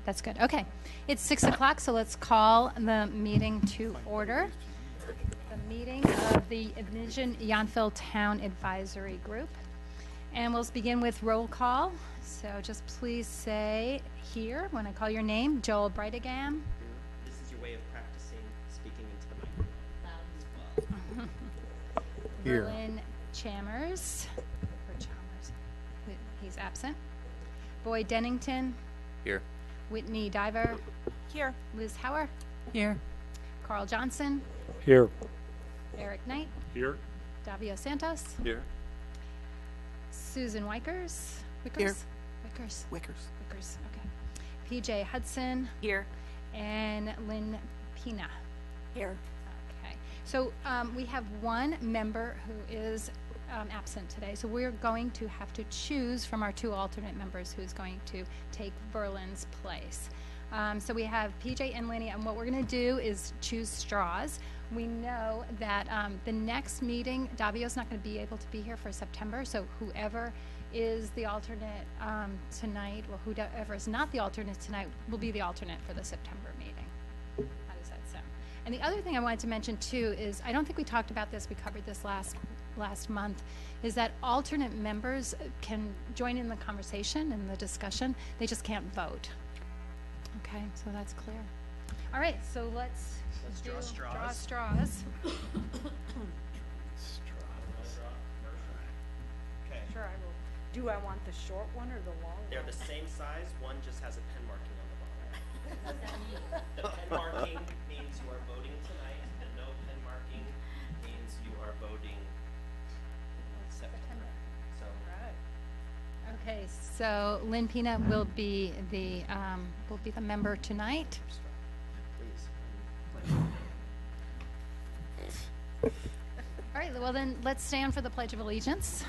That's good. Okay. It's 6 o'clock, so let's call the meeting to order. The meeting of the Envision Yountville Town Advisory Group. And we'll begin with roll call. So just please say here when I call your name. Joel Brightigam. This is your way of practicing speaking into the microphone loud as well. Here. Berlin Chalmers. He's absent. Boyd Dennington. Here. Whitney Diver. Here. Liz Hauer. Here. Carl Johnson. Here. Eric Knight. Here. Davio Santos. Here. Susan Wickers. Here. Wickers. Wickers. Okay. PJ Hudson. Here. And Lynn Pina. Here. Okay. So we have one member who is absent today. So we're going to have to choose from our two alternate members who's going to take Berlin's place. So we have PJ and Lenny, and what we're going to do is choose straws. We know that the next meeting, Davio's not going to be able to be here for September, so whoever is the alternate tonight, or whoever is not the alternate tonight, will be the alternate for the September meeting. How does that sound? And the other thing I wanted to mention too is, I don't think we talked about this, we covered this last month, is that alternate members can join in the conversation and the discussion. They just can't vote. Okay, so that's clear. All right, so let's draw straws. Draw straws. Okay. Sure, I will. Do I want the short one or the long one? They're the same size. One just has a pen marking on the bottom. The pen marking means you are voting tonight. The no pen marking means you are voting in September. So Okay, so Lynn Pina will be the member tonight. please. All right, well then, let's stand for the Pledge of Allegiance.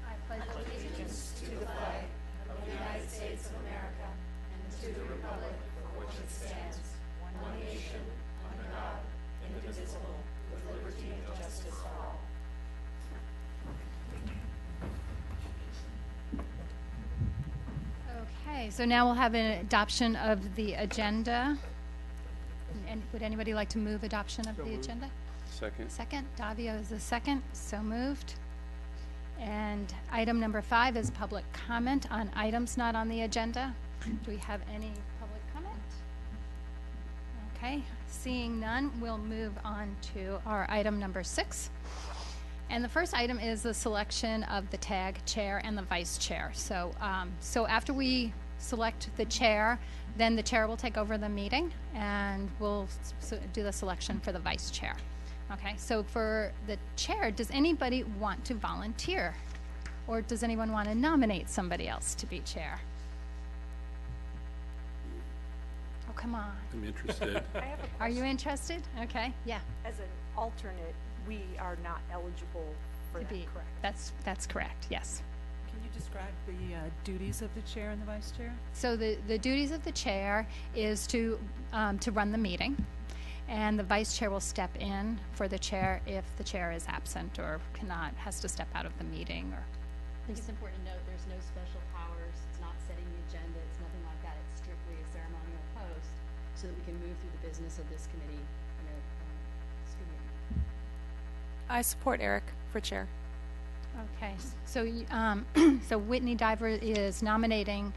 I pledge allegiance to the flag of the United States of America and to the republic for which it stands, one nation, under God, indivisible, with liberty and justice for all. Okay, so now we'll have an adoption of the agenda. And would anybody like to move adoption of the agenda? Second. Second. Davio is the second. So moved. And item number 5 is public comment on items not on the agenda. Do we have any public comment? Okay. Seeing none, we'll move on to our item number 6. And the first item is the selection of the TAG chair and the vice chair. So, so after we select the chair, then the chair will take over the meeting, and we'll do the selection for the vice chair. Okay, so for the chair, does anybody want to volunteer? Or does anyone want to nominate somebody else to be chair? Oh, come on. I'm interested. I have a Are question. you interested? Okay, yeah. As an alternate, we are not eligible for To that, be, correct? that's correct, yes. Can you describe the duties of the chair and the vice chair? So the duties of the chair is to run the meeting, and the vice chair will step in for the chair if the chair is absent or has to step out of the meeting. Or I think it's important to note there's no special powers. It's not setting the agenda. It's nothing like that. It's strictly a ceremonial post so that we can move through the business of this committee in a speedy manner. I support Eric for chair. okay, so so Whitney Diver is nominating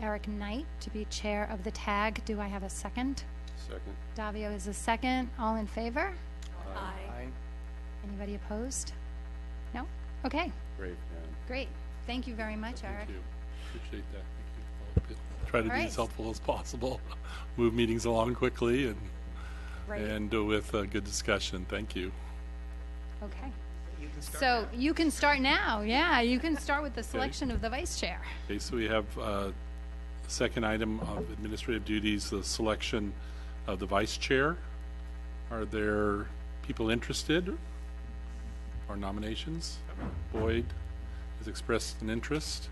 Eric Knight to be chair of the TAG. Do I have a second? Second. Davio is a second. All in favor? Aye. Anybody opposed? No? Okay, Great, man. great. Thank you very much, Eric. Thank you. Appreciate that. Thank you. I'll try to All be right. as helpful as possible. Move meetings along quickly and Right. with a good discussion. Thank you. Okay. You can start So now. you can start now. Yeah, you can start with the selection of the vice chair. Okay, so we have the second item of administrative duties, the selection of the vice chair. Are there people interested or nominations? Boyd has expressed an interest.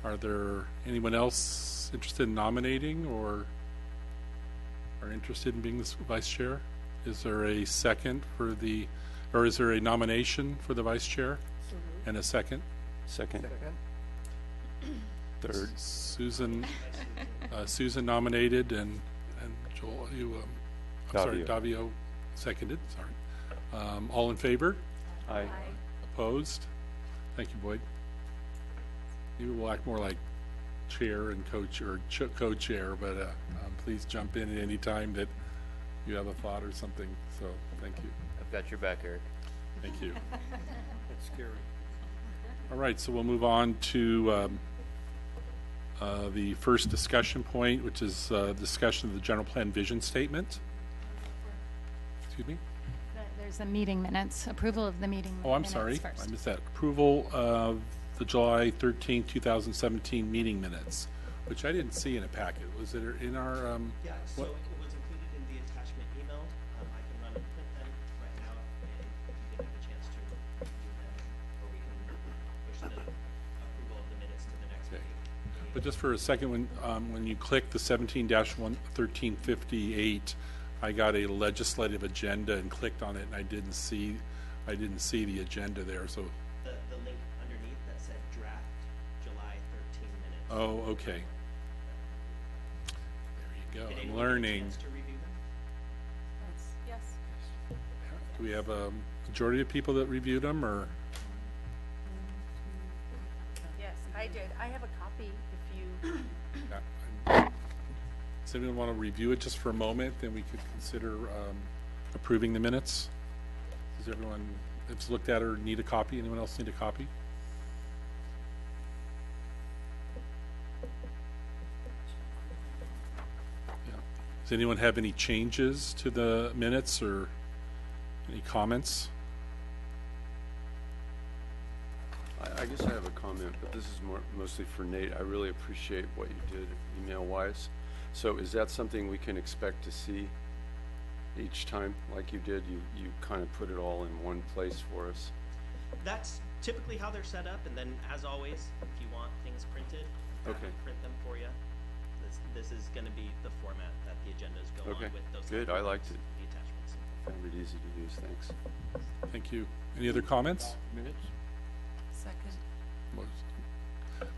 Are there anyone else interested in nominating or are interested in being the vice chair? Is there a second for the, or is there a nomination for the vice chair? So moved. And a second? Second. Third. Susan, Susan nominated, and Joel, I'm sorry, Davio seconded, sorry. All in favor? Aye. Opposed? Thank you, Boyd. Maybe we'll act more like chair and co-chair, but please jump in at any time that you have a thought or something, so thank you. I've got your back, Eric. Thank you. That's scary. All right, so we'll move on to the first discussion point, which is discussion of the general plan vision statement. Excuse me? There's a meeting minutes, approval of the meeting minutes Oh, I'm sorry. first. I missed that. Approval of the July 13, 2017 meeting minutes, which I didn't see in a packet. Was it in our, Yeah, so what- it was included in the attachment email. I can run and print them right now, and you can have a chance to review them, or we can push the approval of the minutes to the next Okay. meeting. But just for a second, when you click the 17-1358, I got a legislative agenda and clicked on it, and I didn't see the agenda there. So, The link underneath that said draft July 13 minutes. oh, okay. There you go. Did I'm anyone get a learning. chance to review them? Yes. Do we have a majority of people that reviewed them, or? Yes, I did. I have a copy if you, Does anyone want to review it just for a moment? Then we could consider approving the minutes. Does everyone that's looked at or need a copy? Anyone else need a copy? Yeah. Does anyone have any changes to the minutes or any comments? I guess I have a comment, but this is mostly for Nate. I really appreciate what you did email-wise. So is that something we can expect to see each time like you did? You kind of put it all in one place for us. That's typically how they're set up, and then as always, if you want things printed, I Okay. can print them for you. This is going to be the format that the agendas go Okay. on with those. Good. I liked it. The attachments. Found it easy to use. Thanks. Thank you. Any other comments? Minutes? Second.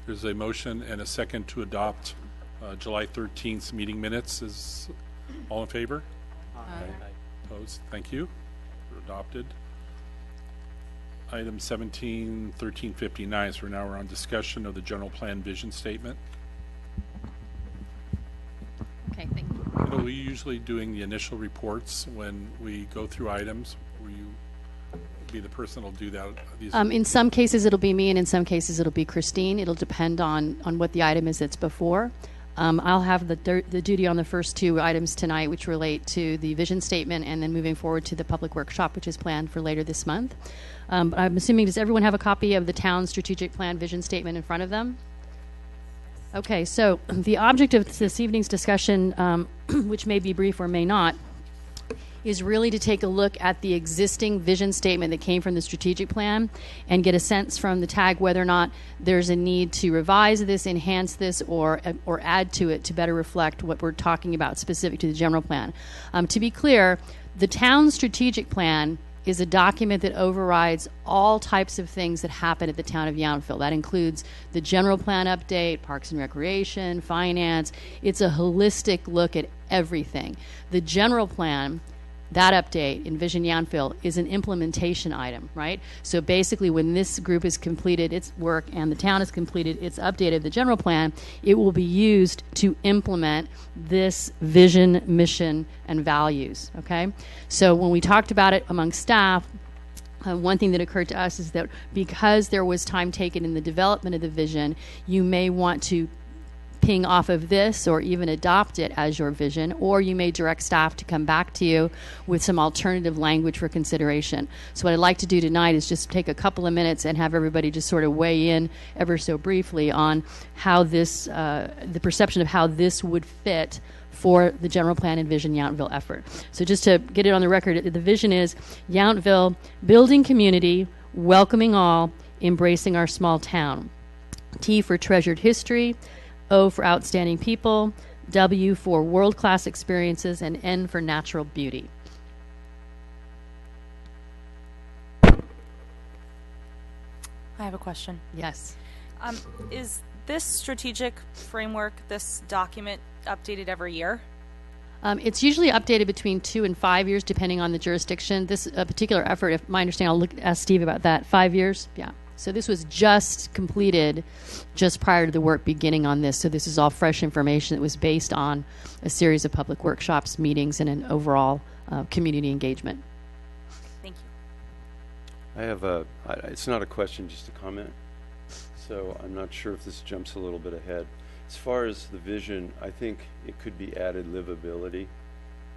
There's a motion and a second to adopt July 13th meeting minutes. Is all in favor? Opposed? Thank you. Adopted. Item 17-1359. So now we're on discussion of the general plan vision statement. Okay, thank you. You know, we usually doing the initial reports when we go through items. Will you be the person that'll do that? In some cases, it'll be me, and in some cases, it'll be Christine. It'll depend on what the item is that's before. I'll have the duty on the first two items tonight, which relate to the vision statement, and then moving forward to the public workshop, which is planned for later this month. But I'm assuming, does everyone have a copy of the town strategic plan vision statement in front of them? Okay, so the object of this evening's discussion, which may be brief or may not, is really to take a look at the existing vision statement that came from the strategic plan and get a sense from the TAG whether or not there's a need to revise this, enhance this, or add to it to better reflect what we're talking about specific to the general plan. To be clear, the town strategic plan is a document that overrides all types of things that happen at the town of Yountville. That includes the general plan update, parks and recreation, finance. It's a holistic look at everything. The general plan, that update, Envision Yountville, is an implementation item, right? So basically, when this group has completed its work and the town has completed its update of the general plan, it will be used to implement this vision, mission, and values, okay? So when we talked about it among staff, one thing that occurred to us is that because there was time taken in the development of the vision, you may want to ping off of this or even adopt it as your vision, or you may direct staff to come back to you with some alternative language for consideration. So what I'd like to do tonight is just take a couple of minutes and have everybody just sort of weigh in ever so briefly on how this, the perception of how this would fit for the general plan Envision Yountville effort. So just to get it on the record, the vision is Yountville, building community, welcoming all, embracing our small town. T for treasured history, O for outstanding people, W for world-class experiences, and N for natural beauty. I have a question. Yes. Is this strategic framework, this document, updated every year? It's usually updated between 2 and 5 years, depending on the jurisdiction. This particular effort, if my understanding, ask Steve about that. 5 years, yeah. So this was just completed just prior to the work beginning on this. So this is all fresh information that was based on a series of public workshops, meetings, and an overall community engagement. Thank you. I have it's not a question, just a comment. So I'm not sure if this jumps a little bit ahead. As far as the vision, I think it could be added livability.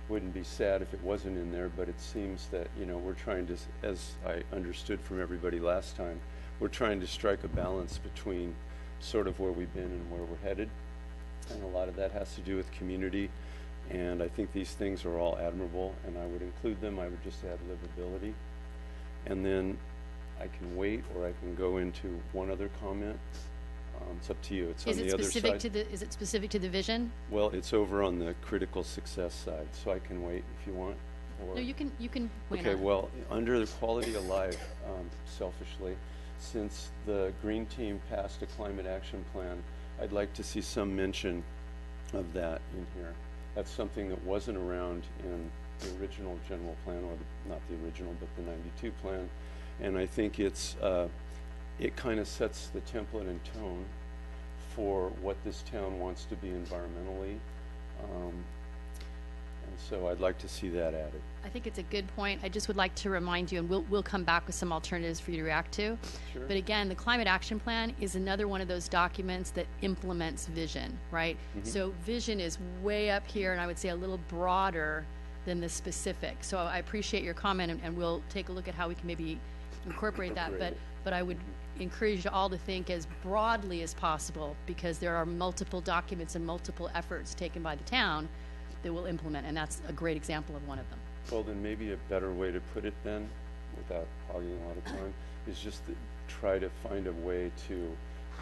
Wouldn't be sad if it wasn't in there, but it seems that, we're trying to, as I understood from everybody last time, we're trying to strike a balance between sort of where we've been and where we're headed. And a lot of that has to do with community. And I think these things are all admirable, and I would include them. I would just add livability. And then I can wait, or I can go into one other comment. It's up to you. It's on the other side. Is it specific to the vision? Well, it's over on the critical success side, so I can wait if you want. Or No, you can wait okay, on it. well, under the quality of life, selfishly, since the Green Team passed a climate action plan, I'd like to see some mention of that in here. That's something that wasn't around in the original general plan, or not the original, but the 92 plan. And I think it kind of sets the template and tone for what this town wants to be environmentally. And so I'd like to see that added. I think it's a good point. I just would like to remind you, and we'll come back with some alternatives for you to react to. Sure. But again, the Climate Action Plan is another one of those documents that implements vision, right? So vision is way up here, and I would say a little broader than the specific. So I appreciate your comment, and we'll take a look at how we can maybe incorporate that. But I would encourage you all to think as broadly as possible, because there are multiple documents and multiple efforts taken by the town that will implement, and that's a great example of one of them. Well, then maybe a better way to put it then, without hogging a lot of time, is just to try to find a way to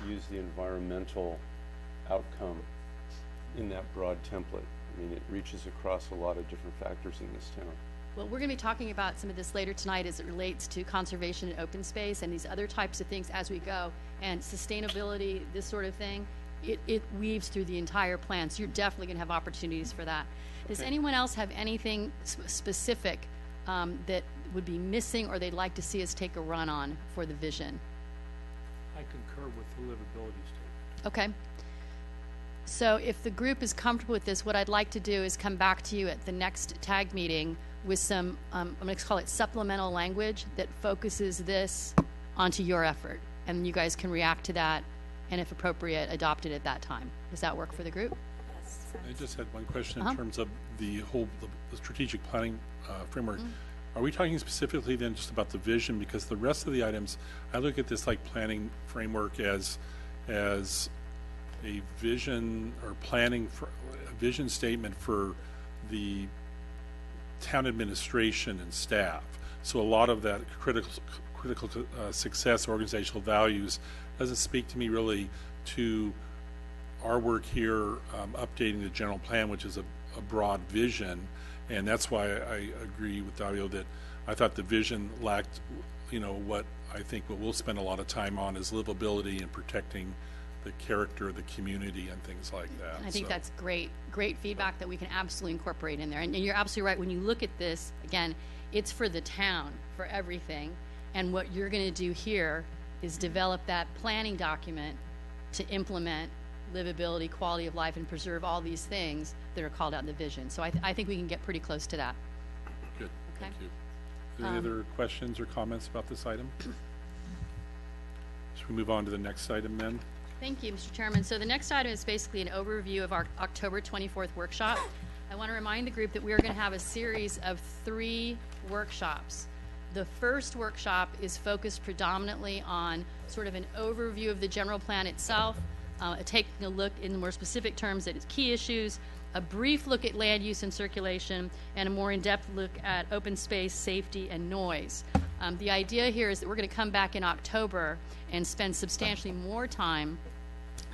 use the environmental outcome in that broad template. I mean, it reaches across a lot of different factors in this town. Well, we're going to be talking about some of this later tonight as it relates to conservation and open space and these other types of things as we go. And sustainability, this sort of thing, it weaves through the entire plan. So you're definitely going to have opportunities for that. Does anyone else have anything specific that would be missing or they'd like to see us take a run on for the vision? I concur with the livability statement. Okay. So if the group is comfortable with this, what I'd like to do is come back to you at the next TAG meeting with some, I'm going to call it supplemental language that focuses this onto your effort. And you guys can react to that and, if appropriate, adopt it at that time. Does that work for the group? I just had one question in terms of the strategic planning framework. Are we talking specifically then just about the vision? Because the rest of the items, I look at this like planning framework as a vision or planning for a vision statement for the town administration and staff. So a lot of that critical success, organizational values doesn't speak to me really to our work here, updating the general plan, which is a broad vision. And that's why I agree with Dario that I thought the vision lacked, what I think what we'll spend a lot of time on is livability and protecting the character of the community and things like that. I think that's great feedback that we can absolutely incorporate in there. And you're absolutely right. When you look at this, again, it's for the town, for everything. And what you're going to do here is develop that planning document to implement livability, quality of life, and preserve all these things that are called out in the vision. So I think we can get pretty close to that. Good. Okay. Thank you. Any other questions or comments about this item? Should we move on to the next item then? Thank you, Mr. Chairman. So the next item is basically an overview of our October 24th workshop. I want to remind the group that we are going to have a series of 3 workshops. The first workshop is focused predominantly on sort of an overview of the general plan itself, taking a look in more specific terms at its key issues, a brief look at land use and circulation, and a more in-depth look at open space, safety, and noise. The idea here is that we're going to come back in October and spend substantially more time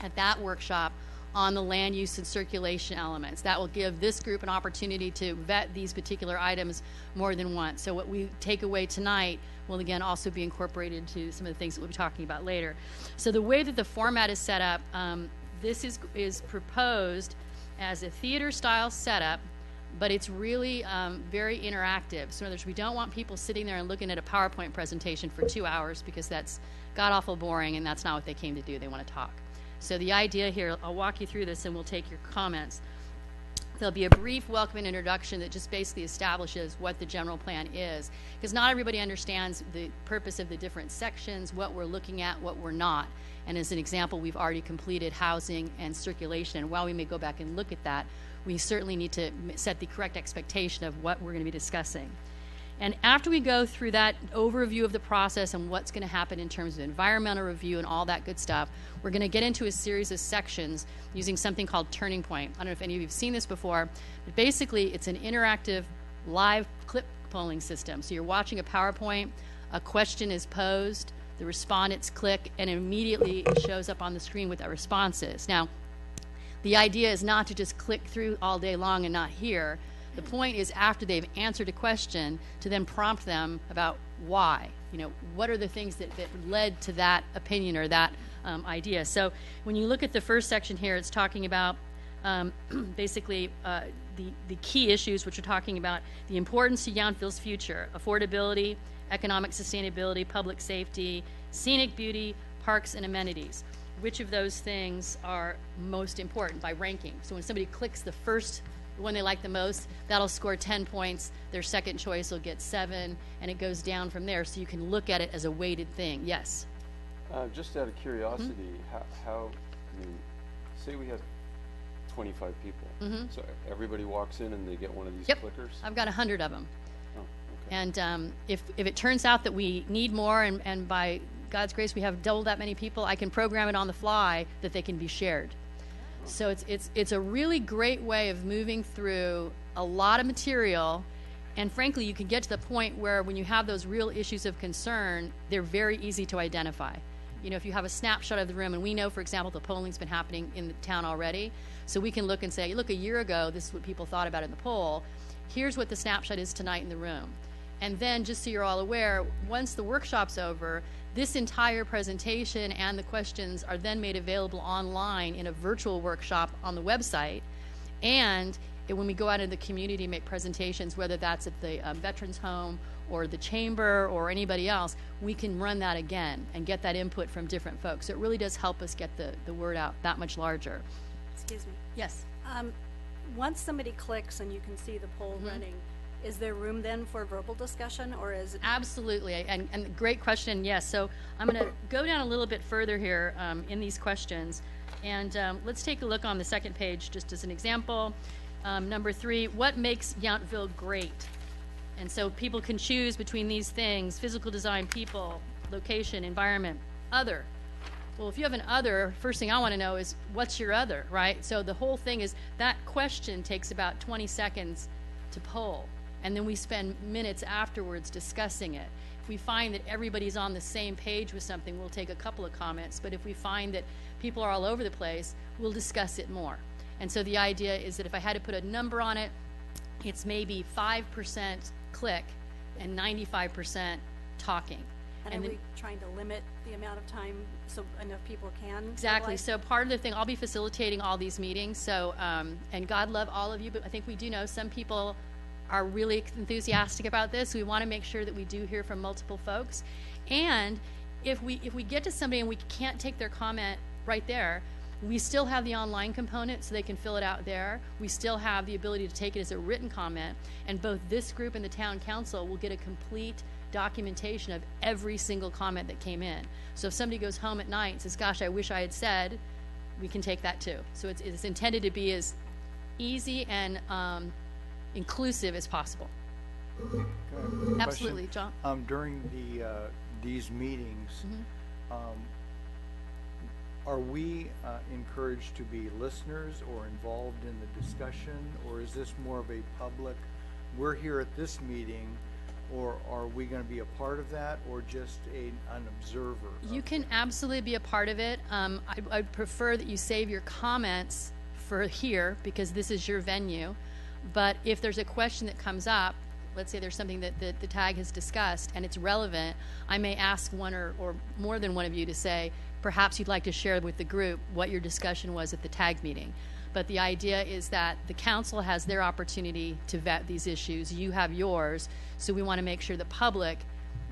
at that workshop on the land use and circulation elements. That will give this group an opportunity to vet these particular items more than once. So what we take away tonight will again also be incorporated into some of the things that we'll be talking about later. So the way that the format is set up, this is proposed as a theater-style setup, but it's really very interactive. So in other words, we don't want people sitting there and looking at a PowerPoint presentation for 2 hours, because that's god-awful boring, and that's not what they came to do. They want to talk. So the idea here, I'll walk you through this and we'll take your comments. There'll be a brief welcome and introduction that just basically establishes what the general plan is, because not everybody understands the purpose of the different sections, what we're looking at, what we're not. And as an example, we've already completed housing and circulation. And while we may go back and look at that, we certainly need to set the correct expectation of what we're going to be discussing. And after we go through that overview of the process and what's going to happen in terms of environmental review and all that good stuff, we're going to get into a series of sections using something called Turning Point. I don't know if any of you have seen this before, but basically it's an interactive live clip polling system. So you're watching a PowerPoint, a question is posed, the respondents click, and immediately it shows up on the screen with their responses. Now, the idea is not to just click through all day long and not hear. The point is, after they've answered a question, to then prompt them about why. You know, what are the things that led to that opinion or that idea. So when you look at the first section here, it's talking about basically the key issues, which are talking about the importance to Yountville's future: affordability, economic sustainability, public safety, scenic beauty, parks and amenities. Which of those things are most important by ranking? So when somebody clicks the first one they like the most, that'll score 10 points. Their second choice will get 7, and it goes down from there. So you can look at it as a weighted thing. Yes? Just out of curiosity, how, I mean, say we have 25 people. So everybody walks in and they get one of these clickers? I've got 100 of them. Oh, okay. And if it turns out that we need more, and by God's grace we have double that many people, I can program it on the fly that they can be shared. So it's a really great way of moving through a lot of material, and frankly you can get to the point where when you have those real issues of concern, they're very easy to identify. You know, if you have a snapshot of the room, and we know, for example, the polling's been happening in the town already, so we can look and say, look, a year ago this is what people thought about in the poll, here's what the snapshot is tonight in the room. And then, just so you're all aware, once the workshop's over, this entire presentation and the questions are then made available online in a virtual workshop on the website. And when we go out into the community and make presentations, whether that's at the Veterans Home or the Chamber or anybody else, we can run that again and get that input from different folks. So it really does help us get the word out that much larger. Excuse me. Yes? Once somebody clicks and you can see the poll running, is there room then for verbal discussion, or is it? Absolutely, and great question, yes. So I'm going to go down a little bit further here in these questions, and let's take a look on the second page just as an example. Number 3, what makes Yountville great? And so people can choose between these things: physical design, people, location, environment, other. Well, if you have an other, first thing I want to know is, what's your other, right? So the whole thing is, that question takes about 20 seconds to poll. And then we spend minutes afterwards discussing it. If we find that everybody's on the same page with something, we'll take a couple of comments. But if we find that people are all over the place, we'll discuss it more. And so the idea is that if I had to put a number on it, it's maybe 5% click and 95% talking. And are we trying to limit the amount of time so enough people can? Exactly. So part of the thing, I'll be facilitating all these meetings. So, and God love all of you, but I think we do know some people are really enthusiastic about this. We want to make sure that we do hear from multiple folks. And if we get to somebody and we can't take their comment right there, we still have the online component so they can fill it out there. We still have the ability to take it as a written comment, and both this group and the town council will get a complete documentation of every single comment that came in. So if somebody goes home at night and says, gosh, I wish I had said, we can take that too. So it's intended to be as easy and inclusive as possible. Absolutely, John. During these meetings, are we encouraged to be listeners or involved in the discussion, or is this more of a public, we're here at this meeting, Or are we gonna be a part of that, or just an observer? You can absolutely be a part of it. I'd prefer that you save your comments for here, because this is your venue. But if there's a question that comes up, let's say there's something that the TAG has discussed and it's relevant, I may ask one or more than one of you to say, perhaps you'd like to share with the group what your discussion was at the TAG meeting. But the idea is that the council has their opportunity to vet these issues. You have yours. So we want to make sure the public,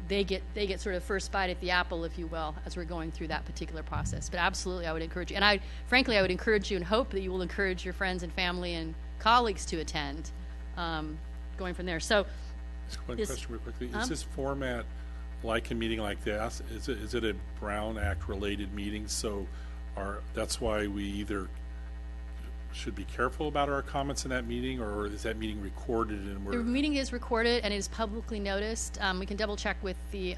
they get sort of first bite at the apple, if you will, as we're going through that particular process. But absolutely, I would encourage you. And frankly, I would encourage you and hope that you will encourage your friends and family and colleagues to attend, going from there. So Just one question real quickly. Is this format like a meeting like this? Is it a Brown Act related meeting? So that's why we either should be careful about our comments in that meeting, or is that meeting recorded and the meeting is recorded and it is publicly noticed. We can double check with the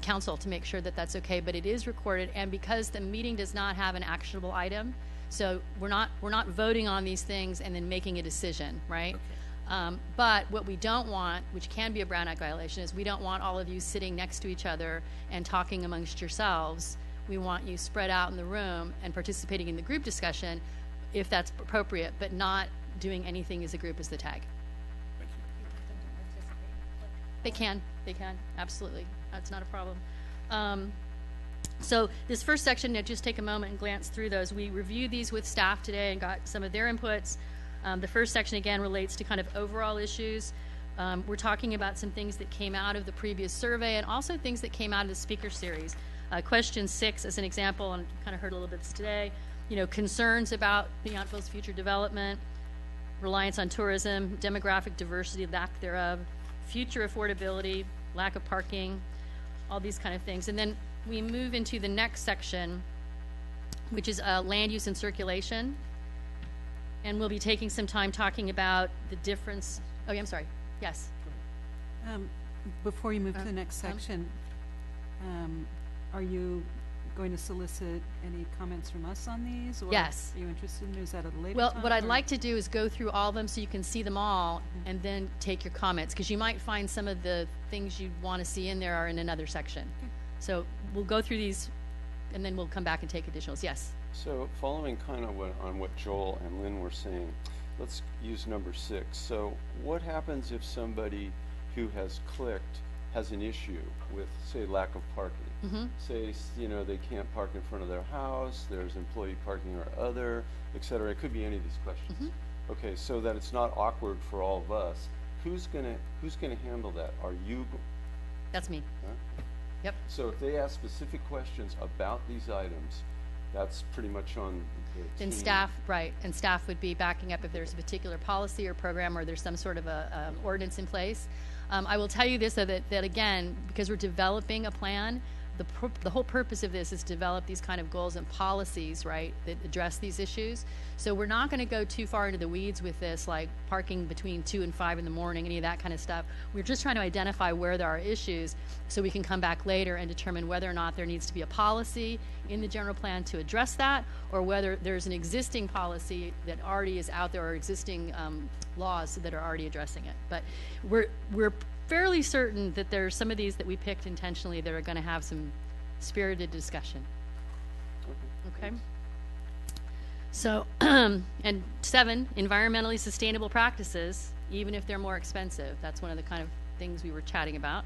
council to make sure that that's okay, but it is recorded. And because the meeting does not have an actionable item, so we're not voting on these things and then making a decision, right? Okay. But what we don't want, which can be a Brown Act violation, is we don't want all of you sitting next to each other and talking amongst yourselves. We want you spread out in the room and participating in the group discussion, if that's appropriate, but not doing anything as a group as the TAG. Thank you. They can, absolutely. That's not a problem. So this first section, just take a moment and glance through those. We reviewed these with staff today and got some of their inputs. The first section, again, relates to kind of overall issues. We're talking about some things that came out of the previous survey and also things that came out of the speaker series. Question 6, as an example, and kind of heard a little bit this today, concerns about Yountville's future development, reliance on tourism, demographic diversity, lack thereof, future affordability, lack of parking, all these kind of things. And then we move into the next section, which is land use and circulation. And we'll be taking some time talking about the difference. Oh, yeah, I'm sorry. Yes. Before you move to the next section, are you going to solicit any comments from us on these? Or yes. Are you interested in, is that at a later time? Well, what I'd like to do is go through all of them so you can see them all and then take your comments, because you might find some of the things you want to see in there are in another section. Okay. So we'll go through these and then we'll come back and take additionals. Yes? So following kind of on what Joel and Lynn were saying, let's use number 6. So what happens if somebody who has clicked has an issue with, say, lack of parking? Say, they can't park in front of their house, there's employee parking or other, et cetera. It could be any of these questions. Okay, so that it's not awkward for all of us. Who's gonna handle that? Are you? That's me. Huh? Yep. So if they ask specific questions about these items, that's pretty much on the team. Staff, right, and staff would be backing up if there's a particular policy or program or there's some sort of a ordinance in place. I will tell you this, though, that again, because we're developing a plan, the whole purpose of this is to develop these kind of goals and policies, right, that address these issues. So we're not going to go too far into the weeds with this, like parking between 2 and 5 in the morning, any of that kind of stuff. We're just trying to identify where there are issues so we can come back later and determine whether or not there needs to be a policy in the general plan to address that, or whether there's an existing policy that already is out there or existing laws that are already addressing it. But we're fairly certain that there's some of these that we picked intentionally that are going to have some spirited discussion. Okay. So, and 7, environmentally sustainable practices, even if they're more expensive. That's one of the kind of things we were chatting about.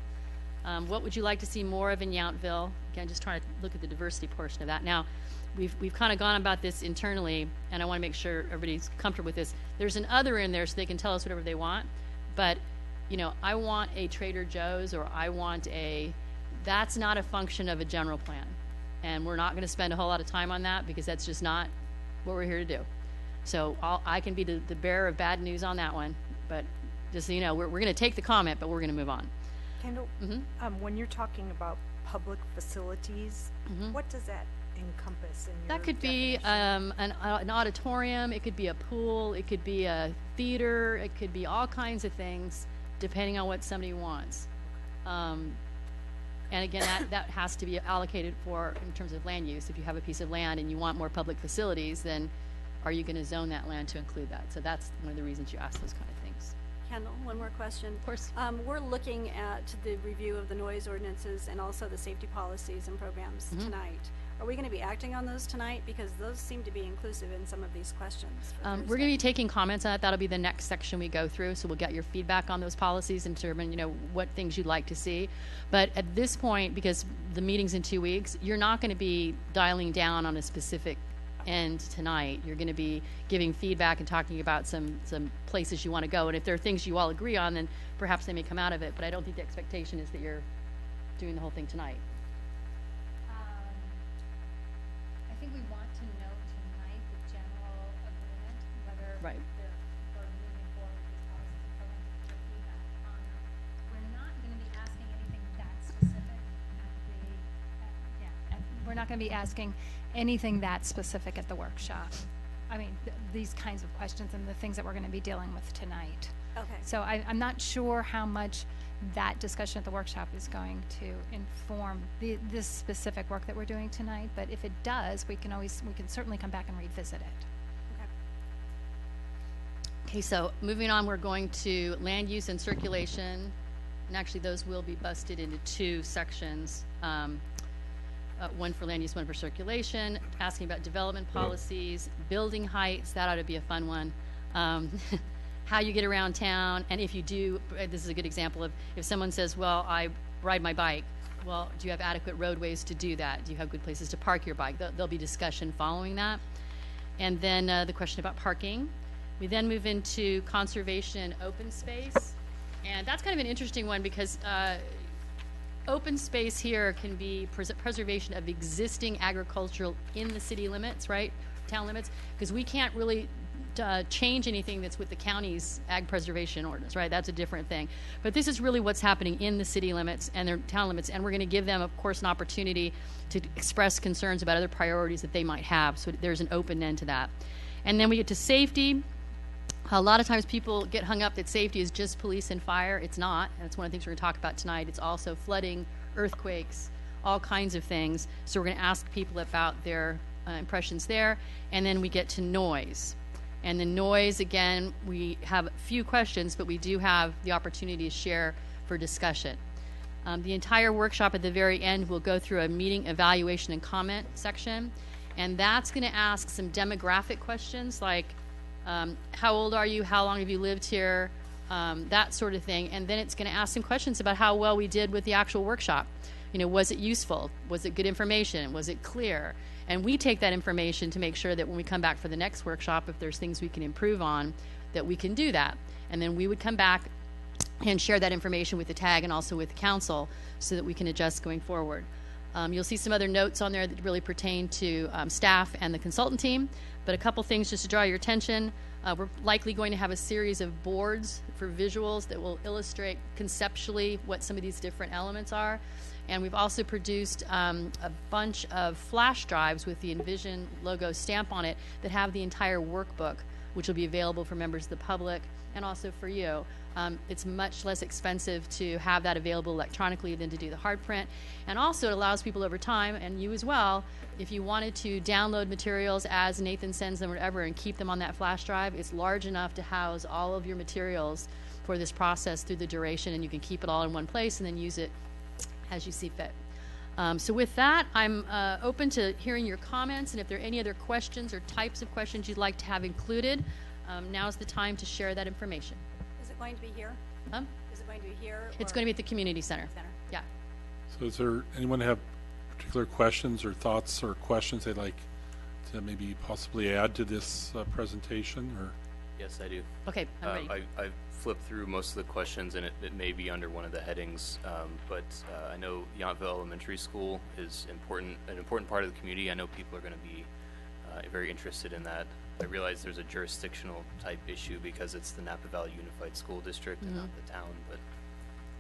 What would you like to see more of in Yountville? Again, just trying to look at the diversity portion of that. Now, we've kind of gone about this internally, and I want to make sure everybody's comfortable with this. There's an other in there so they can tell us whatever they want, but I want a Trader Joe's, or I want that's not a function of a general plan. And we're not going to spend a whole lot of time on that because that's just not what we're here to do. So I can be the bearer of bad news on that one, but just so you know, we're going to take the comment, but we're going to move on. Kendall, when you're talking about public facilities, what does that encompass in your That could be an auditorium, it could be a pool, it could be a theater, it could be all kinds of things depending on what somebody wants. And again, that has to be allocated for in terms of land use. If you have a piece of land and you want more public facilities, then are you going to zone that land to include that? So that's one of the reasons you ask those kind of things. Kendall, one more question. Of course. We're looking at the review of the noise ordinances and also the safety policies and programs tonight. Are we going to be acting on those tonight? Because those seem to be inclusive in some of these questions. We're going to be taking comments on that. That'll be the next section we go through. So we'll get your feedback on those policies and determine, what things you'd like to see. But at this point, because the meeting's in 2 weeks, you're not going to be dialing down on a specific end tonight. You're going to be giving feedback and talking about some places you want to go. And if there are things you all agree on, then perhaps they may come out of it. But I don't think the expectation is that you're doing the whole thing tonight. I think we want to know tonight the general agreement, whether Right. we're moving forward with these policies and programs, and get feedback on them. We're not going to be asking anything that specific we're not going to be asking anything that specific at the workshop. I mean, these kinds of questions and the things that we're going to be dealing with tonight. Okay. So I'm not sure how much that discussion at the workshop is going to inform this specific work that we're doing tonight, but if it does, we can certainly come back and revisit it. Okay, so moving on, we're going to land use and circulation. And actually, those will be busted into 2 sections. One for land use, one for circulation, asking about development policies, building heights, that ought to be a fun one. How you get around town, and if you do, this is a good example of if someone says, well, I ride my bike, well, do you have adequate roadways to do that? Do you have good places to park your bike? There'll be discussion following that. And then the question about parking. We then move into conservation and open space. And that's kind of an interesting one because open space here can be preservation of existing agricultural in the city limits, right? Town limits, because we can't really change anything that's with the county's ag preservation ordinance, right? That's a different thing. But this is really what's happening in the city limits and their town limits, and we're going to give them, of course, an opportunity to express concerns about other priorities that they might have. So there's an open end to that. And then we get to safety. A lot of times people get hung up that safety is just police and fire. It's not. That's one of the things we're going to talk about tonight. It's also flooding, earthquakes, all kinds of things. So we're going to ask people about their impressions there. And then we get to noise. And the noise, again, we have a few questions, but we do have the opportunity to share for discussion. The entire workshop at the very end will go through a meeting evaluation and comment section. And that's going to ask some demographic questions like, how old are you? How long have you lived here? That sort of thing. And then it's going to ask some questions about how well we did with the actual workshop. Was it useful? Was it good information? Was it clear? And we take that information to make sure that when we come back for the next workshop, if there's things we can improve on, that we can do that. And then we would come back and share that information with the TAG and also with the council so that we can adjust going forward. You'll see some other notes on there that really pertain to staff and the consultant team, but a couple things just to draw your attention. We're likely going to have a series of boards for visuals that will illustrate conceptually what some of these different elements are. And we've also produced a bunch of flash drives with the Envision logo stamp on it that have the entire workbook, which will be available for members of the public and also for you. It's much less expensive to have that available electronically than to do the hard print. And also it allows people over time, and you as well, if you wanted to download materials as Nathan sends them or whatever and keep them on that flash drive, it's large enough to house all of your materials for this process through the duration, and you can keep it all in one place and then use it as you see fit. So with that, I'm open to hearing your comments, and if there are any other questions or types of questions you'd like to have included, now's the time to share that information. Is it going to be here? Is it going to be here? It's going to be at the community center. Yeah. So is there anyone have particular questions or thoughts or questions they'd like to maybe possibly add to this presentation? Or Yes, I do. Okay, I'm ready. I've flipped through most of the questions, and it may be under one of the headings, but I know Yountville Elementary School is an important part of the community. I know people are going to be very interested in that. I realize there's a jurisdictional type issue because it's the Napa Valley Unified School District and not the town, but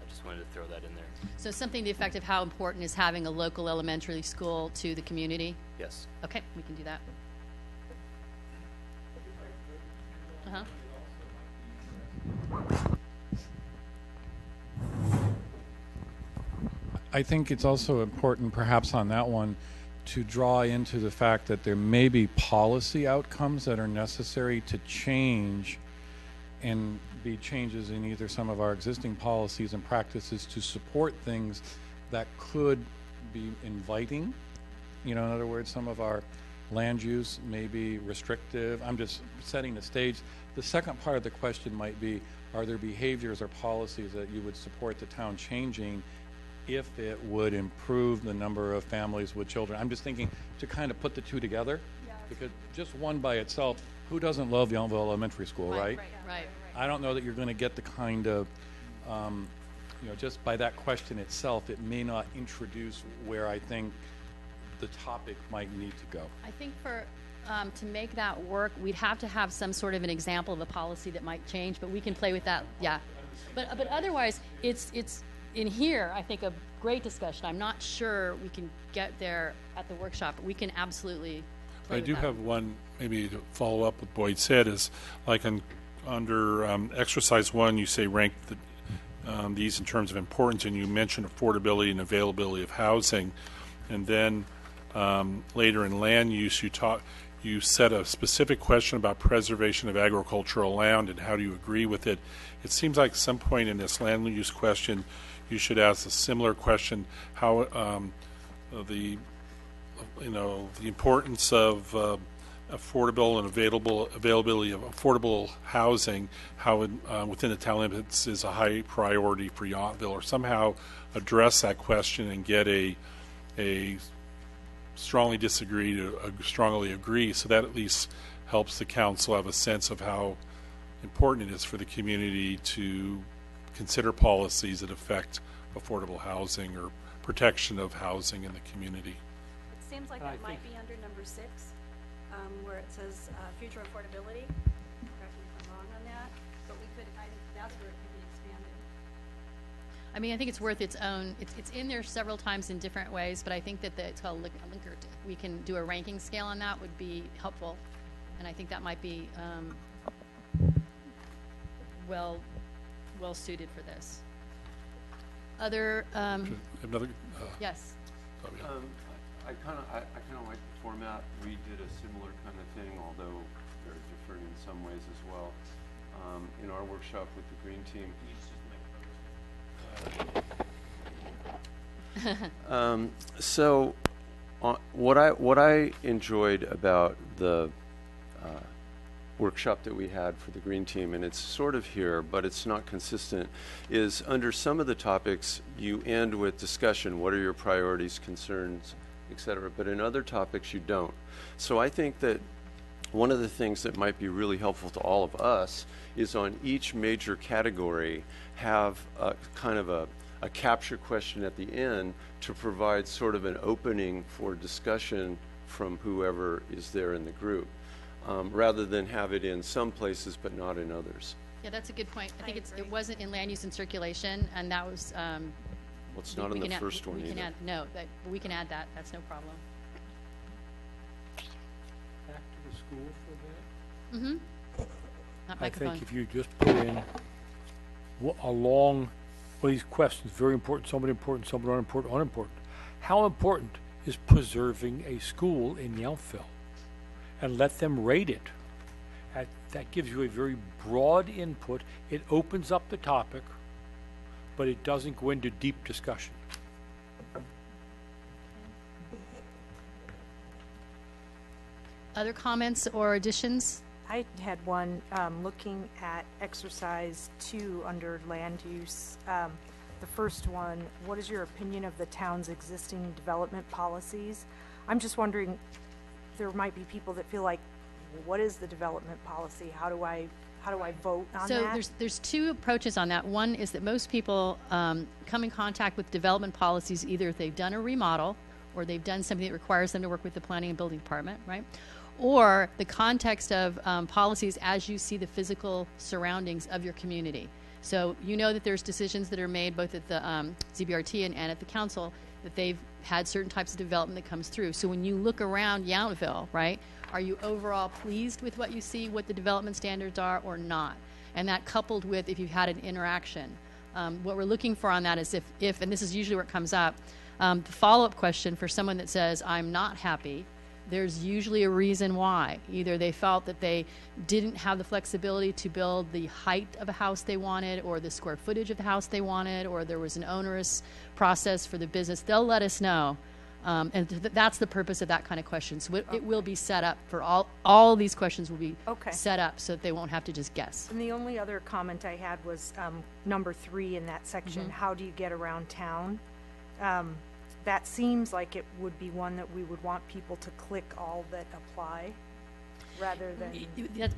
I just wanted to throw that in there. So something to the effect of how important is having a local elementary school to the community? Yes. Okay, we can do that. I think it's also important, perhaps on that one, to draw into the fact that there may be policy outcomes that are necessary to change and be changes in either some of our existing policies and practices to support things that could be inviting. You know, in other words, some of our land use may be restrictive. I'm just setting the stage. The second part of the question might be, are there behaviors or policies that you would support the town changing if it would improve the number of families with children? I'm just thinking to kind of put the two together, because just one by itself, who doesn't love Yountville Elementary School, right? Right. I don't know that you're going to get the kind of, just by that question itself, it may not introduce where I think the topic might need to go. I think for, to make that work, we'd have to have some sort of an example of a policy that might change, but we can play with that, yeah. But otherwise, it's in here, I think, a great discussion. I'm not sure we can get there at the workshop, but we can absolutely play I with do that. have one, maybe to follow up what Boyd said, is like under exercise 1, you say rank these in terms of importance, and you mention affordability and availability of housing. And then later in land use, you set a specific question about preservation of agricultural land and how do you agree with it. It seems like some point in this land use question, you should ask a similar question: how the importance of affordable and availability of affordable housing, how it, within the town limits is a high priority for Yountville, or somehow address that question and get a strongly disagree to strongly agree, so that at least helps the council have a sense of how important it is for the community to consider policies that affect affordable housing or protection of housing in the community. It seems like that might be under number 6, where it says future affordability. Correct me if I'm wrong on that, but we could, I think that's where it could be expanded. I mean, I think it's worth its own. It's in there several times in different ways, but I think that it's called a linker. We can do a ranking scale on that would be helpful, and I think that might be well suited for this. Other Another. yes. I kind of like the format. We did a similar kind of thing, although very different in some ways as well. In our workshop with the Green Team. So what I enjoyed about the workshop that we had for the Green Team, and it's sort of here, but it's not consistent, is under some of the topics you end with discussion. What are your priorities, concerns, etc.? But in other topics you don't. So I think that one of the things that might be really helpful to all of us is on each major category have a kind of a capture question at the end to provide sort of an opening for discussion from whoever is there in the group, rather than have it in some places but not in others. Yeah, that's a good point. I think it wasn't in land use and circulation, and that was. Well, it's not in the first one either. We can add that. That's no problem. Back to the school for that. Mm-hmm. Not I microphone. think if you just put in along these questions, very important, somewhat unimportant, unimportant. How important is preserving a school in Yountville? And let them rate it. That gives you a very broad input. It opens up the topic, but it doesn't go into deep discussion. Other comments or additions? I had one looking at exercise 2 under land use. The first one, what is your opinion of the town's existing development policies? I'm just wondering, there might be people that feel like, well, what is the development policy? How do I vote on that? So there's two approaches on that. One is that most people come in contact with development policies either if they've done a remodel or they've done something that requires them to work with the planning and building department, right? Or the context of policies as you see the physical surroundings of your community. So you know that there's decisions that are made both at the ZBRT and at the council that they've had certain types of development that comes through. So when you look around Yountville, right, are you overall pleased with what you see, what the development standards are or not? And that coupled with if you've had an interaction. What we're looking for on that is if and this is usually where it comes up, the follow-up question for someone that says, I'm not happy, there's usually a reason why. Either they felt that they didn't have the flexibility to build the height of a house they wanted, or the square footage of the house they wanted, or there was an onerous process for the business. They'll let us know. And that's the purpose of that kind of question. So it will be set up for all these questions will be set up so that they won't have to just guess. And the only other comment I had was number 3 in that section, how do you get around town? That seems like it would be one that we would want people to click all that apply rather than.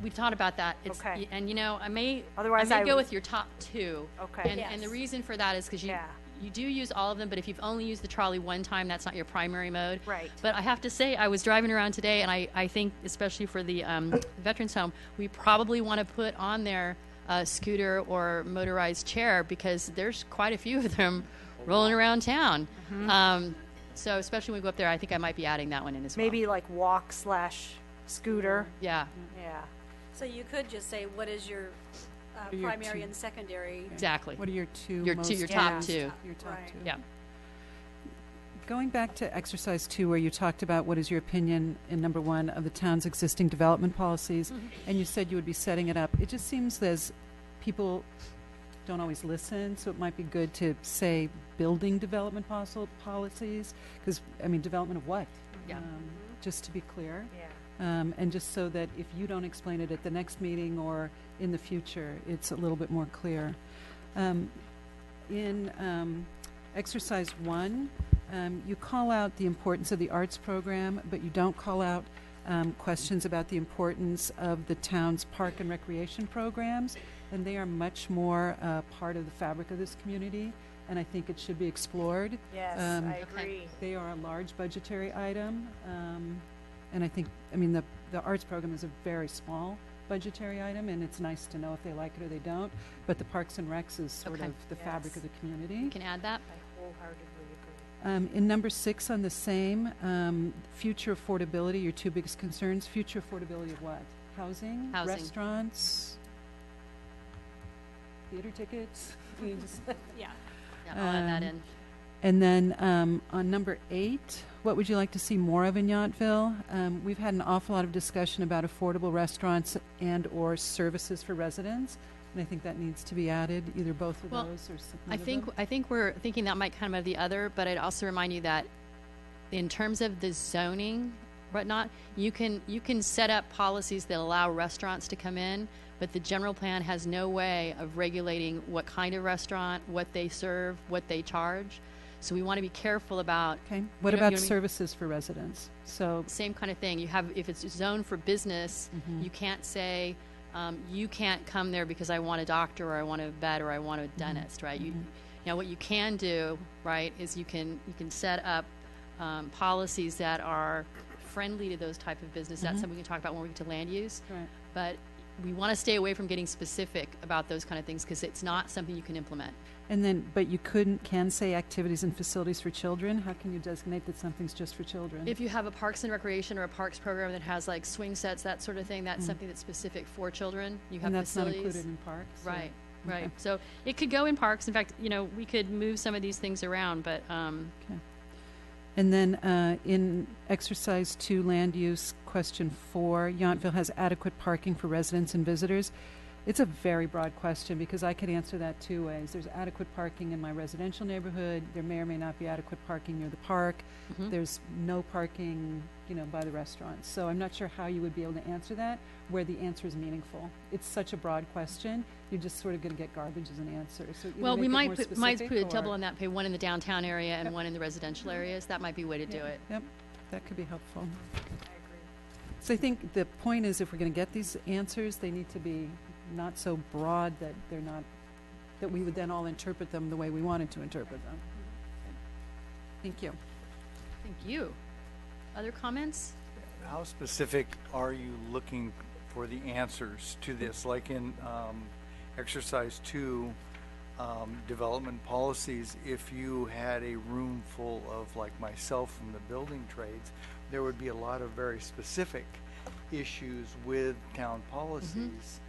We've thought about that. Okay. And you know, I may Otherwise go with your top 2. Okay. And the reason for that is because you do use all of them, but if you've only used the trolley one time, that's not your primary mode. Right. But I have to say, I was driving around today, and I think, especially for the veterans home, we probably want to put on there a scooter or motorized chair, because there's quite a few of them rolling around town. So especially when we go up there, I think I might be adding that one in as well. Maybe like walk/scooter. Yeah. Yeah. So you could just say, what is your your primary two- and secondary? Exactly. What are your two Your most top used? 2. Your top Right. 2. Yeah. Going back to exercise 2, where you talked about what is your opinion in number 1 of the town's existing development policies, and you said you would be setting it up. It just seems as people don't always listen, so it might be good to say building development policies, because, I mean, development of what? Yeah. Just to be clear. Yeah. And just so that if you don't explain it at the next meeting or in the future, it's a little bit more clear. In exercise 1, you call out the importance of the arts program, but you don't call out questions about the importance of the town's park and recreation programs, and they are much more part of the fabric of this community, and I think it should be explored. Yes, I agree. They are a large budgetary item, and I think, I mean, the arts program is a very small budgetary item, and it's nice to know if they like it or they don't, but the Parks and Recs is sort of the fabric of the community. You can add that. I wholeheartedly agree. In number 6 on the same, future affordability, your 2 biggest concerns. Future affordability of what? Housing? Housing. Restaurants? Theater tickets? You just- Yeah. Yeah, I'll add that in. And then on number 8, what would you like to see more of in Yountville? We've had an awful lot of discussion about affordable restaurants and or services for residents, and I think that needs to be added, either both of Well, those or I think we're thinking that might come of the other, but I'd also remind you that in terms of the zoning, whatnot, you can set up policies that allow restaurants to come in, but the general plan has no way of regulating what kind of restaurant, what they serve, what they charge. So we want to be careful about. Okay. What you know what about I mean? services for residents? So Same kind of thing. You have, if it's zoned for business, you can't say, you can't come there because I want a doctor or I want a vet or I want a dentist, right? You know, what you can do, right, is you can set up policies that are friendly to those type of business. That's something we can talk about when we get to land use. Right. But we want to stay away from getting specific about those kind of things because it's not something you can implement. And then, but you can say activities and facilities for children. How can you designate that something's just for children? If you have a parks and recreation or a parks program that has like swing sets, that sort of thing, that's something that's specific for children. You have and that's facilities. not included in parks? or- Right, right. Okay. So it could go in parks. In fact, you know, we could move some of these things around, but Okay. And then in exercise 2, land use, question 4, Yountville has adequate parking for residents and visitors. It's a very broad question because I could answer that 2 ways. There's adequate parking in my residential neighborhood. There may or may not be adequate parking near the park. There's no parking, you know, by the restaurants. So I'm not sure how you would be able to answer that where the answer is meaningful. It's such a broad question. You're just sort of going to get garbage as an answer. So either well, we make it might more put specific a double or- on that, pay one in the downtown area and one in the residential areas. That might be a way to do it. Yep, that could be helpful. So I think the point is if we're going to get these answers, they need to be not so broad that they're not, that we would then all interpret them the way we wanted to interpret them. Thank you. Thank you. Other comments? How specific are you looking for the answers to this? Like in exercise 2, development policies, if you had a room full of like myself from the building trades, there would be a lot of very specific issues with town policies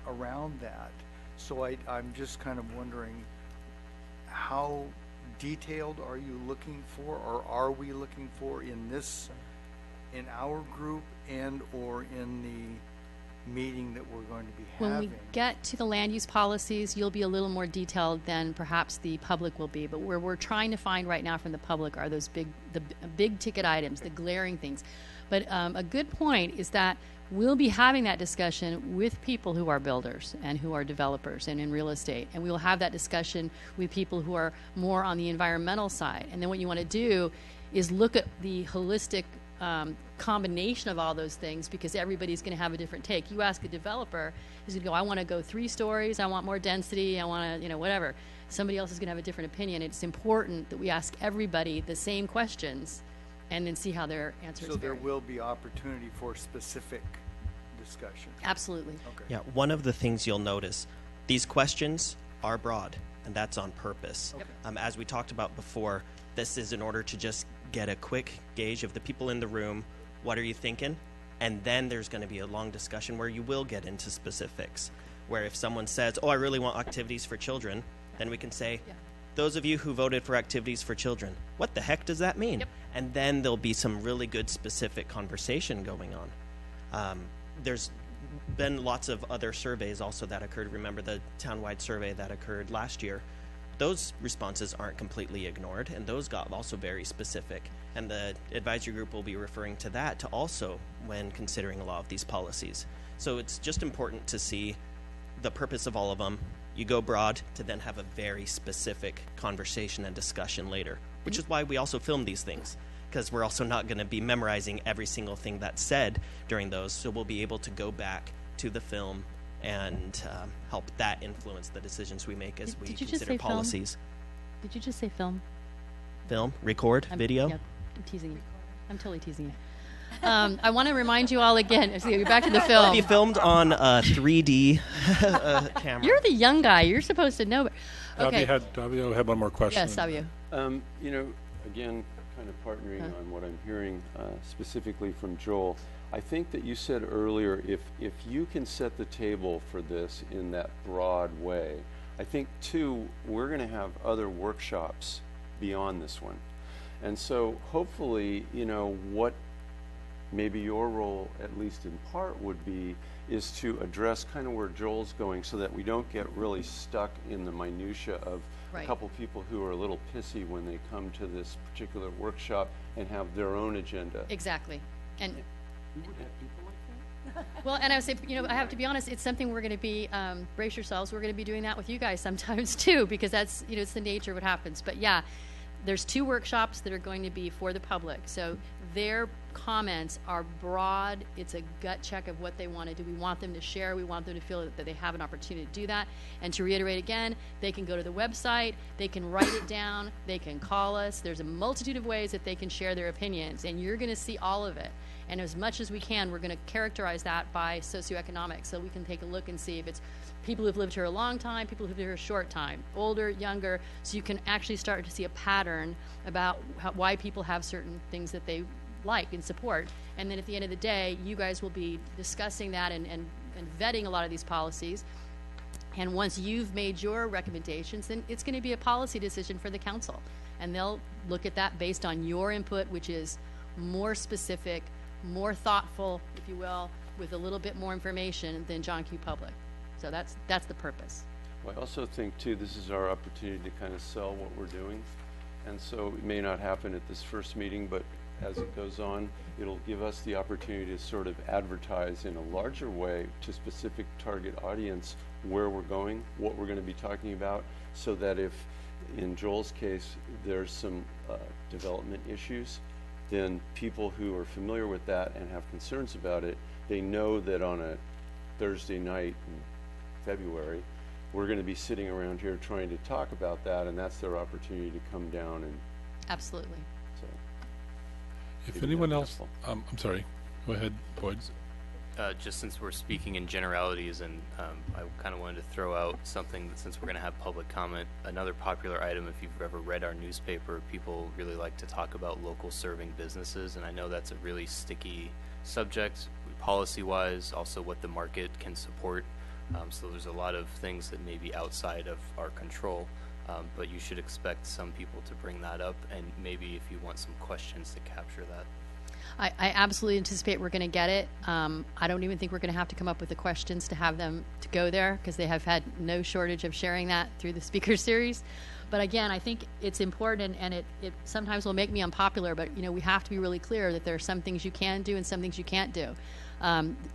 around that. So I'm just kind of wondering, how detailed are you looking for, or are we looking for in this in our group and or in the meeting that we're going to be When having? we get to the land use policies, you'll be a little more detailed than perhaps the public will be. But where we're trying to find right now from the public are those big ticket items, the glaring things. But a good point is that we'll be having that discussion with people who are builders and who are developers and in real estate. And we will have that discussion with people who are more on the environmental side. And then what you want to do is look at the holistic combination of all those things, because everybody's going to have a different take. You ask a developer, he's going to go, I want to go 3 stories, I want more density, I want to, whatever. Somebody else is going to have a different opinion. It's important that we ask everybody the same questions and then see how their answers So there vary. will be opportunity for specific discussion. Absolutely. Okay. Yeah, one of the things you'll notice, these questions are broad, and that's on purpose. Okay. As we talked about before, this is in order to just get a quick gauge of the people in the room. What are you thinking? And then there's going to be a long discussion where you will get into specifics, where if someone says, oh, I really want activities for children, then we can say, those of you who voted for activities for children, what the heck does that mean? Yep. And then there'll be some really good specific conversation going on. There's been lots of other surveys also that occurred. Remember the townwide survey that occurred last year? Those responses aren't completely ignored, and those got also very specific. And the advisory group will be referring to that to also when considering a lot of these policies. So it's just important to see the purpose of all of them. You go broad to then have a very specific conversation and discussion later, which is why we also film these things, because we're also not going to be memorizing every single thing that's said during those. So we'll be able to go back to the film and help that influence the decisions we make as we Did you just consider say film? policies. Did you just say film? Film, record, video. Yeah, I'm teasing you. I'm totally teasing you. I want to remind you all again. So you're back to the film. It'll be filmed on a 3D camera. You're the young guy. You're supposed to know. Okay. Davio had one more question. Yes, Savio. Again, kind of partnering on what I'm hearing specifically from Joel, I think that you said earlier, if you can set the table for this in that broad way, I think too, we're going to have other workshops beyond this one. And so hopefully, what maybe your role, at least in part, would be is to address kind of where Joel's going so that we don't get really stuck in the minutia of Right. a couple people who are a little pissy when they come to this particular workshop and have their own agenda. Exactly. And We would have people like that? well, and I would say, I have to be honest, it's something we're going to be, brace yourselves, we're going to be doing that with you guys sometimes too, because that's, it's the nature of what happens. But yeah, there's 2 workshops that are going to be for the public. So their comments are broad. It's a gut check of what they want to do. We want them to share. We want them to feel that they have an opportunity to do that. And to reiterate again, they can go to the website. They can write it down. They can call us. There's a multitude of ways that they can share their opinions, and you're going to see all of it. And as much as we can, we're going to characterize that by socioeconomic, so we can take a look and see if it's people who've lived here a long time, people who've lived here a short time, older, younger, so you can actually start to see a pattern about why people have certain things that they like and support. And then at the end of the day, you guys will be discussing that and vetting a lot of these policies. And once you've made your recommendations, then it's going to be a policy decision for the council. And they'll look at that based on your input, which is more specific, more thoughtful, if you will, with a little bit more information than John Q. Public. So that's the purpose. Well, I also think too, this is our opportunity to kind of sell what we're doing. And so it may not happen at this first meeting, but as it goes on, it'll give us the opportunity to sort of advertise in a larger way to specific target audience where we're going, what we're going to be talking about, so that if, in Joel's case, there's some development issues, then people who are familiar with that and have concerns about it, they know that on a Thursday night in February, we're going to be sitting around here trying to talk about that, and that's their opportunity to come down and Absolutely. so. If maybe anyone that's else, helpful. I'm sorry, go ahead, Boyd. Just since we're speaking in generalities, and I kind of wanted to throw out something that, since we're going to have public comment, another popular item, if you've ever read our newspaper, people really like to talk about local serving businesses, and I know that's a really sticky subject policy-wise, also what the market can support. So there's a lot of things that may be outside of our control, but you should expect some people to bring that up, and maybe if you want some questions to capture that. I absolutely anticipate we're going to get it. I don't even think we're going to have to come up with the questions to have them to go there, because they have had no shortage of sharing that through the speaker series. But again, I think it's important, and it sometimes will make me unpopular, but we have to be really clear that there are some things you can do and some things you can't do.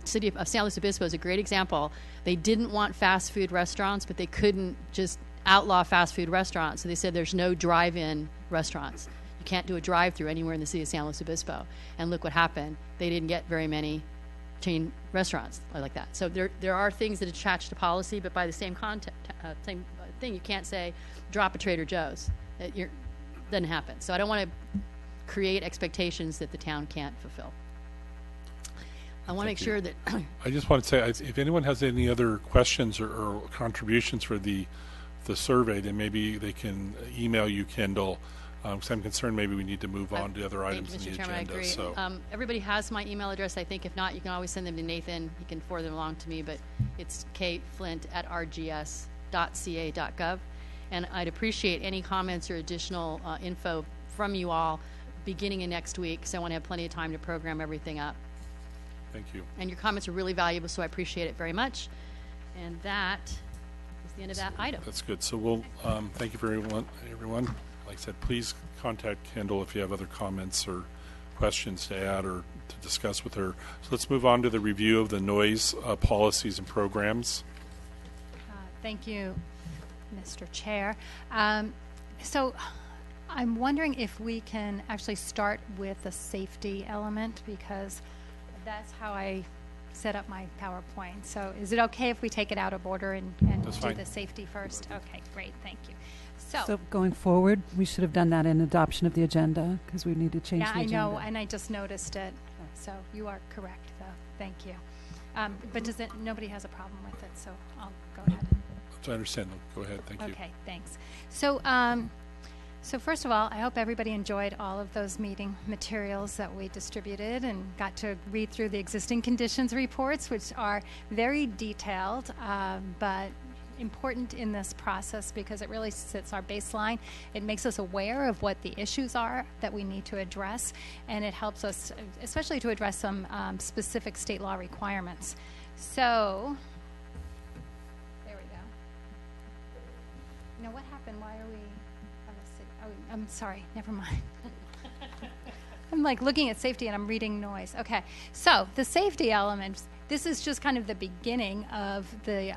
City of San Luis Obispo is a great example. They didn't want fast food restaurants, but they couldn't just outlaw fast food restaurants. So they said there's no drive-in restaurants. You can't do a drive-through anywhere in the city of San Luis Obispo. And look what happened. They didn't get very many chain restaurants like that. So there are things that attach to policy, but by the same same thing, you can't say drop a Trader Joe's. It doesn't happen. So I don't want to create expectations that the town can't fulfill. I want to make sure that I just want to say, if anyone has any other questions or contributions for the survey, then maybe they can email you, Kendall, because I'm concerned maybe we need to move on to other items in the Chairman, agenda. I agree. So Everybody has my email address, I think. If not, you can always send them to Nathan. He can forward them along to me, but it's kflint@rgs.ca.gov. And I'd appreciate any comments or additional info from you all beginning of next week, because I want to have plenty of time to program everything up. thank you. And your comments are really valuable, so I appreciate it very much. And that is the end of that item. That's good. So we'll thank you for everyone. Like I said, please contact Kendall if you have other comments or questions to add or to discuss with her. So let's move on to the review of the noise policies and programs. Thank you, Mr. Chair. So I'm wondering if we can actually start with the safety element, because that's how I set up my PowerPoint. So is it okay if we take it out of order and do fine. the safety first? Okay, great, thank you. So going forward, we should have done that in adoption of the agenda, because we need to change the agenda. Yeah, I know, and I just noticed it. So you are correct, though. Thank you. But nobody has a problem with it, so I'll go ahead. I understand. Go ahead. Thank you. Okay, thanks. So, so first of all, I hope everybody enjoyed all of those meeting materials that we distributed and got to read through the existing conditions reports, which are very detailed, but important in this process because it really sets our baseline. It makes us aware of what the issues are that we need to address, and it helps us especially to address some specific state law requirements. So, there we go. Now, what happened? Why are we... Oh, I'm sorry. Never mind. I'm like looking at safety and I'm reading noise. Okay. So the safety elements, this is just kind of the beginning of the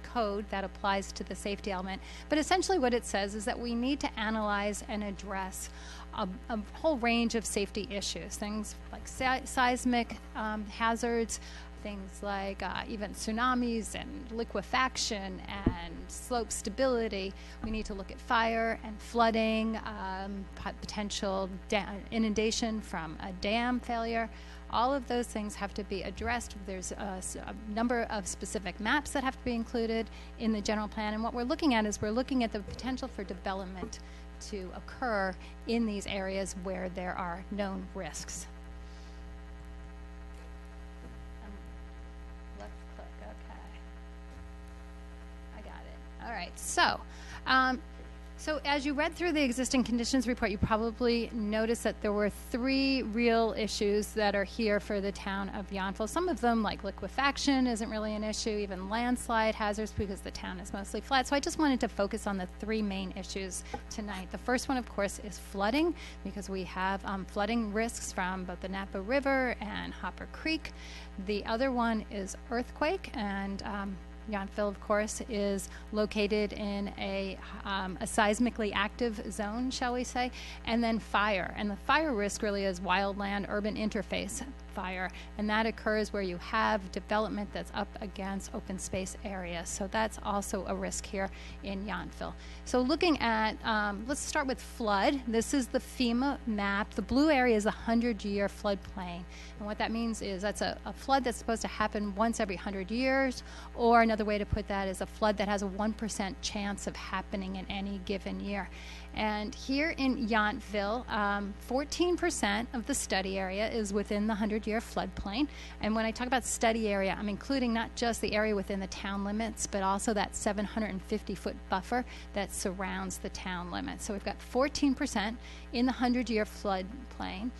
code that applies to the safety element. But essentially what it says is that we need to analyze and address a whole range of safety issues, things like seismic hazards, things like even tsunamis and liquefaction and slope stability. We need to look at fire and flooding, potential inundation from a dam failure. All of those things have to be addressed. There's a number of specific maps that have to be included in the general plan. And what we're looking at is we're looking at the potential for development to occur in these areas where there are known risks. Left click, okay. I got it. All right, so so as you read through the existing conditions report, you probably noticed that there were 3 real issues that are here for the town of Yountville. Some of them, like liquefaction, isn't really an issue, even landslide hazards, because the town is mostly flat. So I just wanted to focus on the 3 main issues tonight. The first one, of course, is flooding, because we have flooding risks from both the Napa River and Hopper Creek. The other one is earthquake, and Yountville, of course, is located in a seismically active zone, shall we say, and then fire. And the fire risk really is wildland-urban interface fire, and that occurs where you have development that's up against open space areas. So that's also a risk here in Yountville. So looking at, let's start with flood. This is the FEMA map. The blue area is a 100-year floodplain. And what that means is that's a flood that's supposed to happen once every 100 years, or another way to put that is a flood that has a 1% chance of happening in any given year. And here in Yountville, 14% of the study area is within the 100 100-year floodplain. And when I talk about study area, I'm including not just the area within the town limits, but also that 750-foot buffer that surrounds the town limits. So we've got 14% in the 100-year floodplain.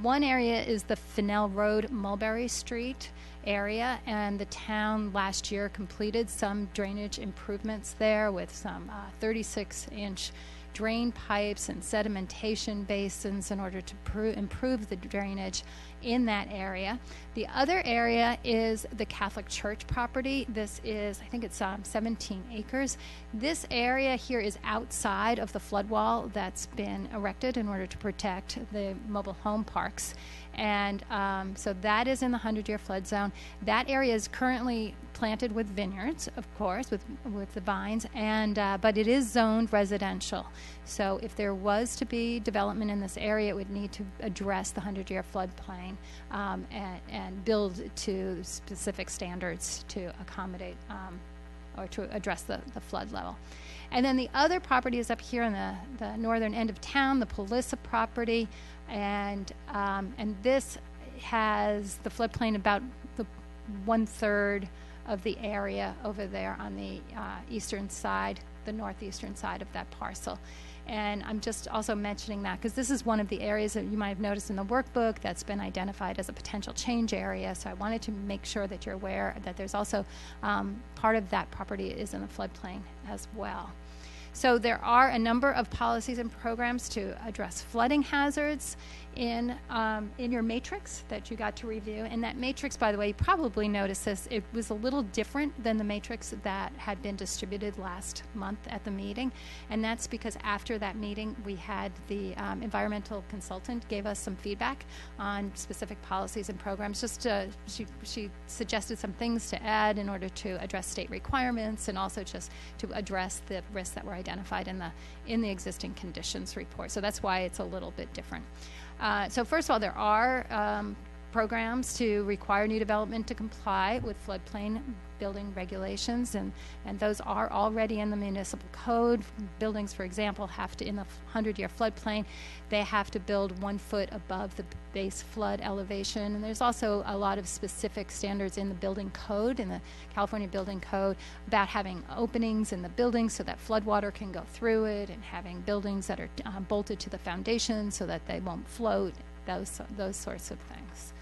One area is the Fennell Road, Mulberry Street area, and the town last year completed some drainage improvements there with some 36-inch drain pipes and sedimentation basins in order to improve the drainage in that area. The other area is the Catholic Church property. This is, I think it's 17 acres. This area here is outside of the flood wall that's been erected in order to protect the mobile home parks. And so that is in the 100-year flood zone. That area is currently planted with vineyards, of course, with the vines, and but it is zoned residential. So if there was to be development in this area, it would need to address the 100-year floodplain and build to specific standards to accommodate or to address the flood level. And then the other property is up here in the northern end of town, the Palissa property, and this has the floodplain about the 1/3 of the area over there on the eastern side, the northeastern side of that parcel. And I'm just also mentioning that because this is one of the areas that you might have noticed in the workbook that's been identified as a potential change area. So I wanted to make sure that you're aware that there's also part of that property is in the floodplain as well. So there are a number of policies and programs to address flooding hazards in your matrix that you got to review. And that matrix, by the way, you probably noticed this, it was a little different than the matrix that had been distributed last month at the meeting. And that's because after that meeting, we had the environmental consultant gave us some feedback on specific policies and programs. Just she suggested some things to add in order to address state requirements and also just to address the risks that were identified in the existing conditions report. So that's why it's a little bit different. So first of all, there are programs to require new development to comply with floodplain building regulations, and those are already in the municipal code. Buildings, for example, have to, in the 100-year floodplain, they have to build 1 foot above the base flood elevation. And there's also a lot of specific standards in the building code, in the California Building Code, about having openings in the building so that floodwater can go through it, and having buildings that are bolted to the foundation so that they won't float, those sorts of things.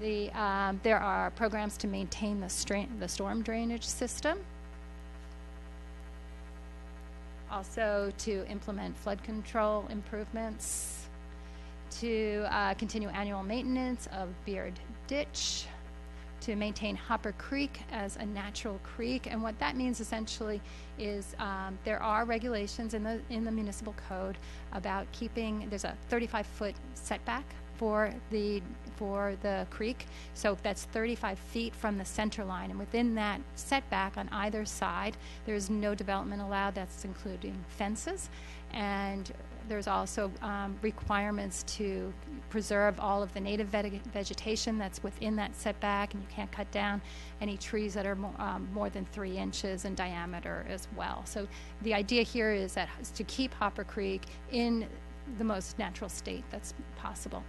There are programs to maintain the storm drainage system. Also to implement flood control improvements. To continue annual maintenance of Beard Ditch. To maintain Hopper Creek as a natural creek. And what that means essentially is there are regulations in the municipal code about keeping, there's a 35-foot setback for the creek, so that's 35 feet from the center line, and within that setback on either side there's no development allowed. That's including fences, and there's also requirements to preserve all of the native vegetation that's within that setback, and you can't cut down any trees that are more than 3 inches in diameter as well. So the idea here is to keep Hopper Creek in the most natural state that's possible.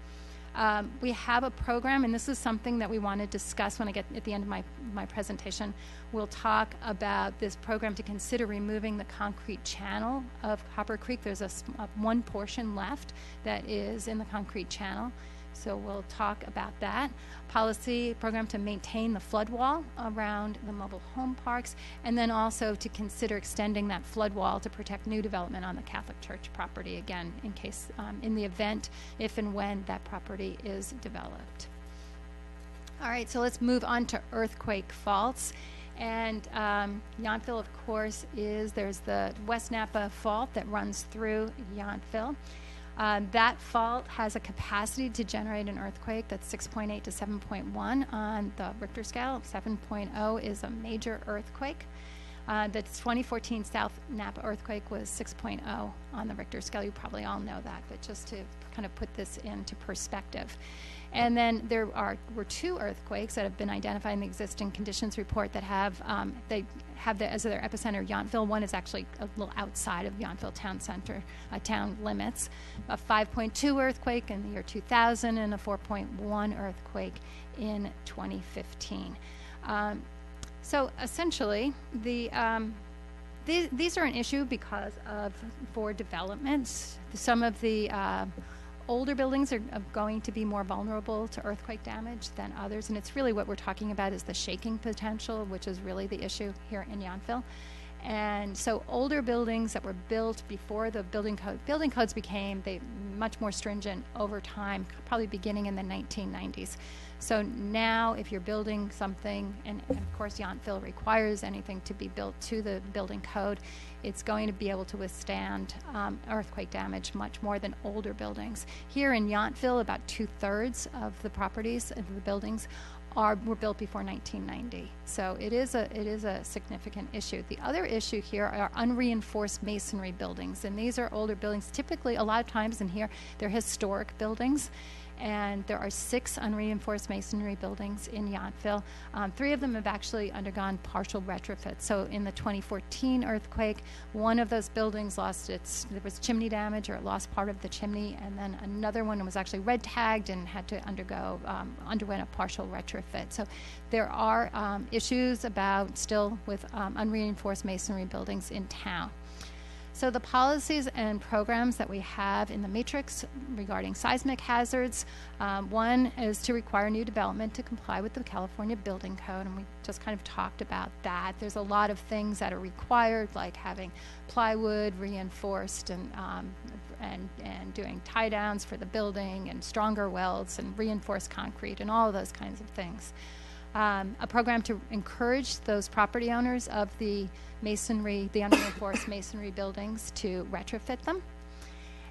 We have a program, and this is something that we want to discuss when I get at the end of my presentation. We'll talk about this program to consider removing the concrete channel of Hopper Creek. There's one portion left that is in the concrete channel. So we'll talk about that. Policy program to maintain the flood wall around the mobile home parks, and then also to consider extending that flood wall to protect new development on the Catholic Church property, again, in case, in the event, if and when that property is developed. All right, so let's move on to earthquake faults. And Yountville, of course, there's the West Napa Fault that runs through Yountville. That fault has a capacity to generate an earthquake that's 6.8 to 7.1 on the Richter scale. 7.0 is a major earthquake. The 2014 South Napa earthquake was 6.0 on the Richter scale. You probably all know that, but just to kind of put this into perspective. And then were 2 earthquakes that have been identified in the existing conditions report that have as their epicenter Yountville. One is actually a little outside of Yountville town center, town limits. A 5.2 earthquake in the year 2000 and a 4.1 earthquake in 2015. So essentially, these are an issue because for developments. Some of the older buildings are going to be more vulnerable to earthquake damage than others, and it's really what we're talking about is the shaking potential, which is really the issue here in Yountville. And so older buildings that were built before the building codes became much more stringent over time, probably beginning in the 1990s. So now if you're building something, and of course Yountville requires anything to be built to the building code, it's going to be able to withstand earthquake damage much more than older buildings. Here in Yountville, about 2/3 of the properties of the buildings were built before 1990. So it is a significant issue. The other issue here are unreinforced masonry buildings, and these are older buildings. Typically, a lot of times in here, they're historic buildings. And there are 6 unreinforced masonry buildings in Yountville. 3 of them have actually undergone partial retrofit. So in the 2014 earthquake, one of those buildings there was chimney damage, or it lost part of the chimney, and then another one was actually red tagged and had to underwent a partial retrofit. So there are issues still with unreinforced masonry buildings in town. So the policies and programs that we have in the matrix regarding seismic hazards, one is to require new development to comply with the California Building Code, and we just kind of talked about that. There's a lot of things that are required, like having plywood reinforced and doing tie downs for the building and stronger welds and reinforced concrete and all of those kinds of things. A program to encourage those property owners of the unreinforced masonry buildings to retrofit them.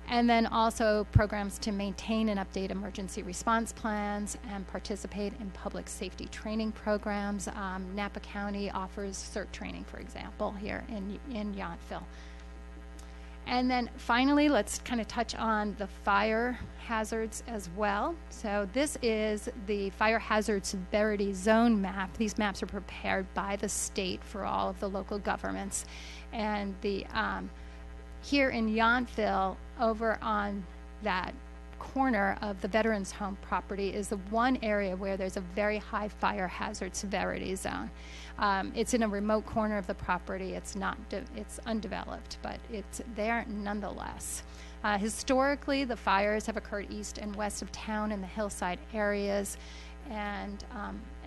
And then also programs to maintain and update emergency response plans and participate in public safety training programs. Napa County offers CERT training, for example, here in Yountville. And then finally, let's kind of touch on the fire hazards as well. So this is the fire hazard severity zone map. These maps are prepared by the state for all of the local governments. And here in Yountville, over on that corner of the Veterans Home property is the one area where there's a very high fire hazard severity zone. It's in a remote corner of the property. It's undeveloped, but it's there nonetheless. Historically, the fires have occurred east and west of town in the hillside areas, and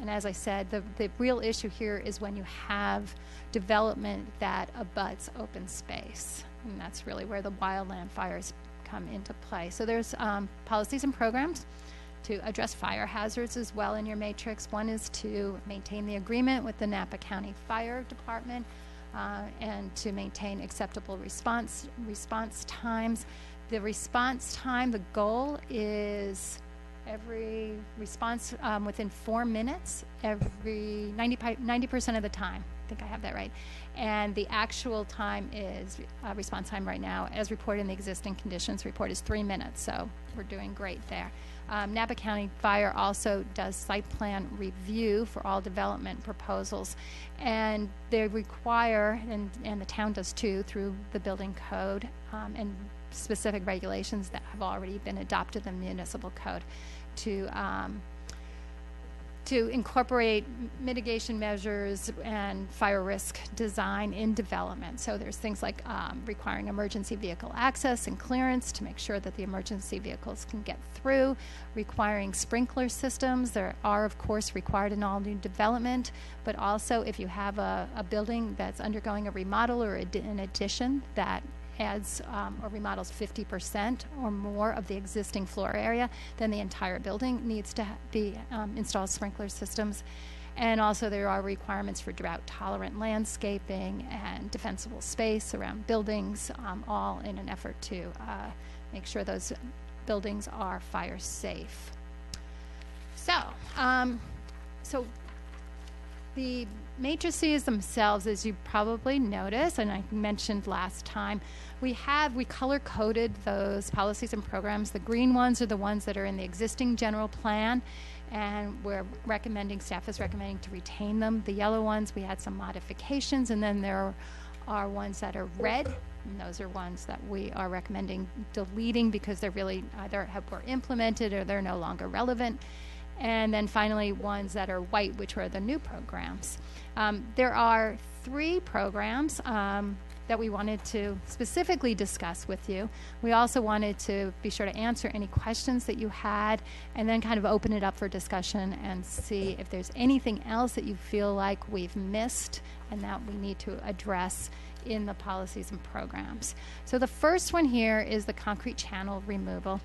as I said, the real issue here is when you have development that abuts open space, and that's really where the wildland fires come into play. So there's policies and programs to address fire hazards as well in your matrix. One is to maintain the agreement with the Napa County Fire Department and to maintain acceptable response times. The response time, the goal is every response within 4 minutes, every 90% of the time. I think I have that right. And the actual time is, response time right now, as reported in the existing conditions report, is 3 minutes. So we're doing great there. Napa County Fire also does site plan review for all development proposals. And they require, and the town does too, through the building code and specific regulations that have already been adopted in the municipal code, to incorporate mitigation measures and fire risk design in development. So there's things like requiring emergency vehicle access and clearance to make sure that the emergency vehicles can get through, requiring sprinkler systems. There are, of course, required in all new development, but also if you have a building that's undergoing a remodel or an addition that adds or remodels 50% or more of the existing floor area, then the entire building needs to be installed sprinkler systems. And also there are requirements for drought-tolerant landscaping and defensible space around buildings, all in an effort to make sure those buildings are fire safe. So The matrices themselves, as you probably noticed, and I mentioned last time, we color-coded those policies and programs. The green ones are the ones that are in the existing general plan, and staff is recommending to retain them. The yellow ones, we had some modifications, and then there are ones that are red, and those are ones that we are recommending deleting because they're really either were implemented or they're no longer relevant. And then finally, ones that are white, which are the new programs. There are 3 programs that we wanted to specifically discuss with you. We also wanted to be sure to answer any questions that you had and then kind of open it up for discussion and see if there's anything else that you feel like we've missed and that we need to address in the policies and programs. So the first one here is the concrete channel removal.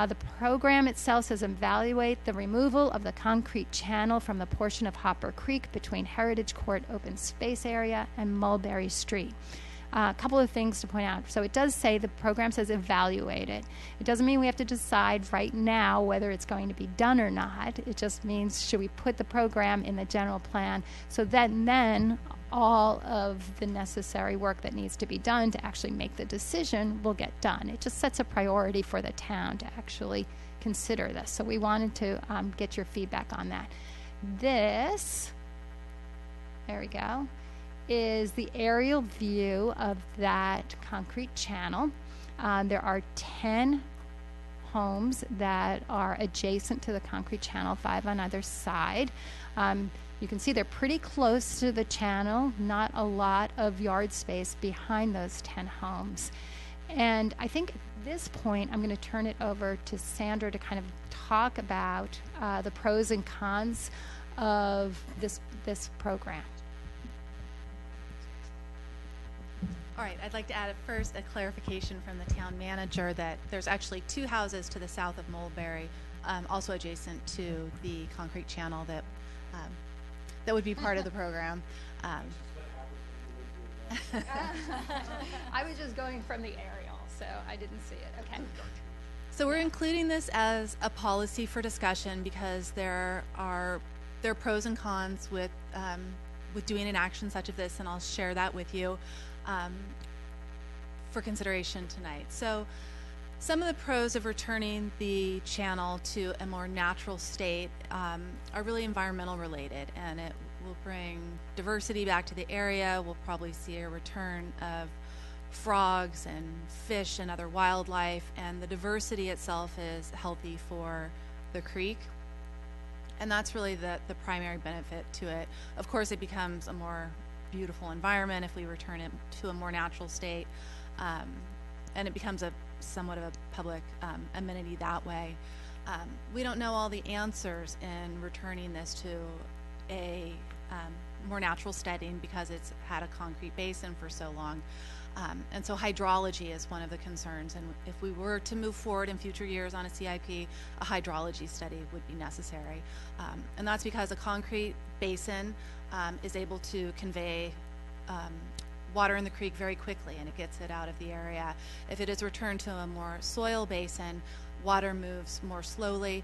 The program itself says evaluate the removal of the concrete channel from the portion of Hopper Creek between Heritage Court open space area and Mulberry Street. A couple of things to point out. So it does say the program says evaluate it. It doesn't mean we have to decide right now whether it's going to be done or not. It just means should we put the program in the general plan so that then all of the necessary work that needs to be done to actually make the decision will get done. It just sets a priority for the town to actually consider this. So we wanted to get your feedback on that. This, there we go, is the aerial view of that concrete channel. There are 10 homes that are adjacent to the concrete channel, 5 on either side. You can see they're pretty close to the channel, not a lot of yard space behind those 10 homes. And I think at this point, I'm going to turn it over to Sandra to kind of talk about the pros and cons of this program. All right, I'd like to add first a clarification from the town manager that there's actually 2 houses to the south of Mulberry, also adjacent to the concrete channel that would be part of the program. I was just going from the aerial, so I didn't see it. Okay. So we're including this as a policy for discussion because there are pros and cons with doing an action such as this, and I'll share that with you for consideration tonight. So some of the pros of returning the channel to a more natural state are really environmental related, and it will bring diversity back to the area. We'll probably see a return of frogs and fish and other wildlife, and the diversity itself is healthy for the creek. And that's really the primary benefit to it. Of course, it becomes a more beautiful environment if we return it to a more natural state, and it becomes somewhat of a public amenity that way. We don't know all the answers in returning this to a more natural setting because it's had a concrete basin for so long. And so hydrology is one of the concerns, and if we were to move forward in future years on a CIP, a hydrology study would be necessary. And that's because a concrete basin is able to convey water in the creek very quickly, and it gets it out of the area. If it is returned to a more soil basin, water moves more slowly.